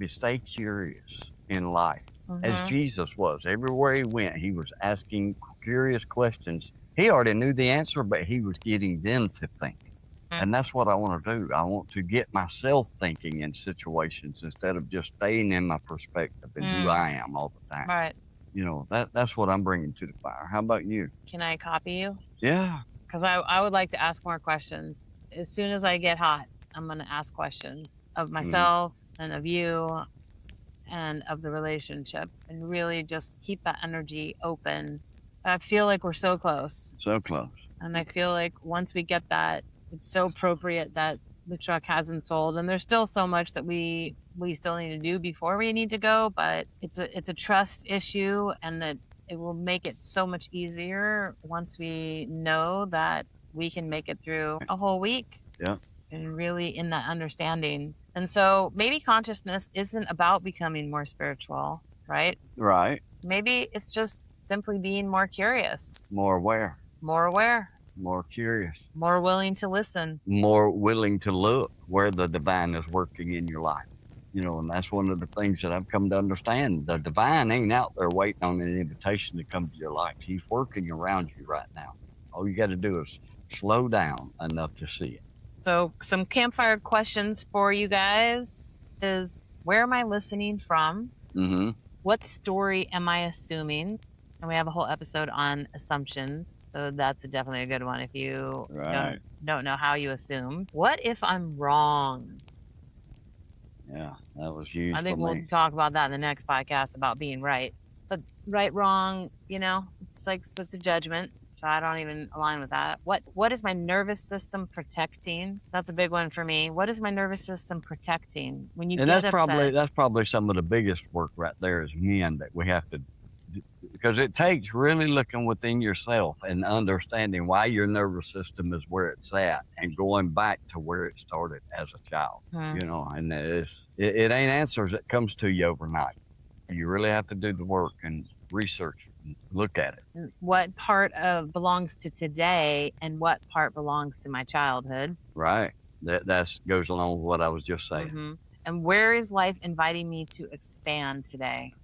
D: Stay curious in life, as Jesus was. Everywhere he went, he was asking curious questions. He already knew the answer, but he was getting them to think. And that's what I want to do. I want to get myself thinking in situations instead of just staying in my perspective and who I am all the time.
C: Right.
D: That's what I'm bringing to the fire. How about you?
C: Can I copy you?
D: Yeah.
C: Because I would like to ask more questions. As soon as I get hot, I'm going to ask questions of myself and of you and of the relationship and really just keep that energy open. I feel like we're so close.
D: So close.
C: And I feel like once we get that, it's so appropriate that the truck hasn't sold. And there's still so much that we still need to do before we need to go, but it's a trust issue, and that it will make it so much easier once we know that we can make it through a whole week.
D: Yeah.
C: And really in that understanding. And so maybe consciousness isn't about becoming more spiritual, right?
D: Right.
C: Maybe it's just simply being more curious,
D: More aware.
C: more aware,
D: More curious.
C: more willing to listen.
D: More willing to look where the divine is working in your life. And that's one of the things that I've come to understand. The divine ain't out there waiting on an invitation to come to your life. He's working around you right now. All you got to do is slow down enough to see it.
C: So some campfire questions for you guys is, where am I listening from? What story am I assuming? And we have a whole episode on assumptions. So that's definitely a good one if you don't know how you assume. What if I'm wrong?
D: Yeah, that was huge.
C: I think
D: for
C: we'll
D: me.
C: talk about that in the next podcast about being right. But right, wrong, it's like it's a judgment. So I don't even align with that. What is my nervous system protecting? That's a big one for me. What is my nervous system protecting when you
D: And
C: get
D: that's
C: upset?
D: that's probably some of the biggest work right there as men that we have to, because it takes really looking within yourself and understanding why your nervous system is where it's at and going back to where it started as a child. And it ain't answers that comes to you overnight. You really have to do the work and research and look at it.
C: What part belongs to today and what part belongs to my childhood?
D: Right. That goes along with what I was just saying.
C: And where is life inviting me to expand today?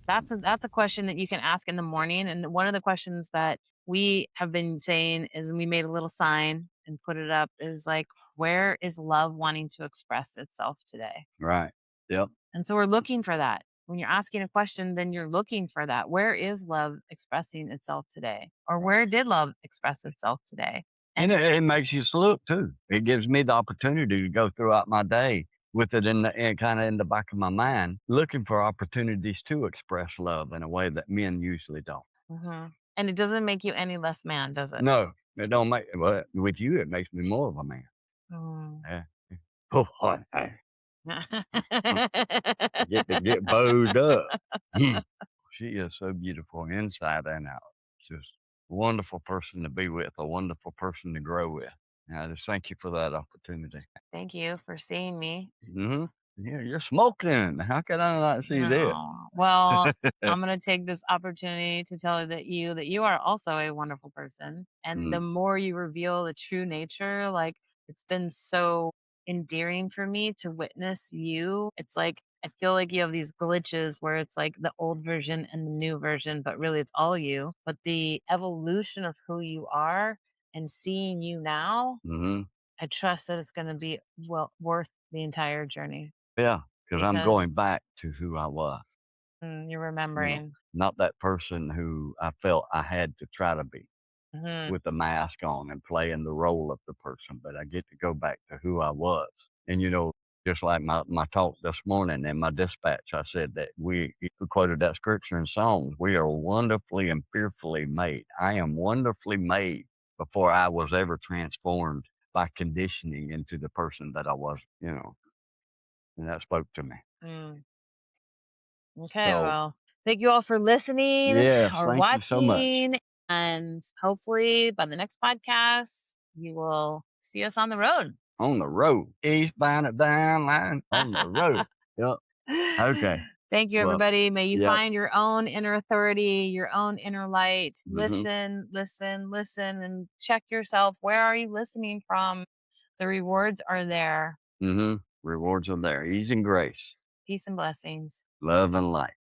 C: That's a question that you can ask in the morning. And one of the questions that we have been saying is, we made a little sign and put it up, is like, where is love wanting to express itself today?
D: Right. Yep.
C: And so we're looking for that. When you're asking a question, then you're looking for that. Where is love expressing itself today? Or where did love express itself today?
D: And it makes you look too. It gives me the opportunity to go throughout my day with it in kind of in the back of my mind, looking for opportunities to express love in a way that men usually don't.
C: And it doesn't make you any less man, does it?
D: No, it don't make. Well, with you, it makes me more of a man.
C: Mm.
D: Yeah. Oh, I get to get bowed up. Mm. She is so beautiful inside and out. Just a wonderful person to be with, a wonderful person to grow with. And I just thank you for that opportunity.
C: Thank you for seeing me.
D: Hmm. Yeah, you're smoking. How can I not see this?
C: No. Well, I'm gonna take this opportunity to tell that you are also a wonderful person. And the
D: Mm,
C: more you reveal the true nature, like it's been so endearing for me to witness you. It's like I feel like you have these glitches where it's like the old version and the new version, but really it's all you. But the evolution of who you are and seeing you now,
D: hmm.
C: I trust that it's gonna be well worth the entire journey
D: Yeah, because I'm
C: because
D: going back to who I was.
C: you're
D: You know,
C: remembering.
D: not that person who I felt I had to try to be
C: Mhm.
D: with the mask on and playing the role of the person, but I get to go back to who I was. And, just like my talk this morning in my dispatch, I said that we quoted that scripture in Psalms. We are wonderfully and fearfully made. I am wonderfully made before I was ever transformed by conditioning into the person that I was, and that spoke to me.
C: Mm. Okay,
D: So,
C: well, thank you all for listening
D: yes,
C: or
D: thank you so much.
C: watching. And hopefully by the next podcast, you will see us on the road.
D: On the road, eastbound and down line on the road. Yep. Okay.
C: Thank you,
D: Well,
C: everybody. May you
D: yep.
C: find your own inner authority, your own inner light.
D: Hmm.
C: Listen, listen, listen, and check yourself. Where are you listening from? The rewards are there.
D: Hmm. Rewards are there. Ease and grace,
C: Peace and blessings.
D: love and light.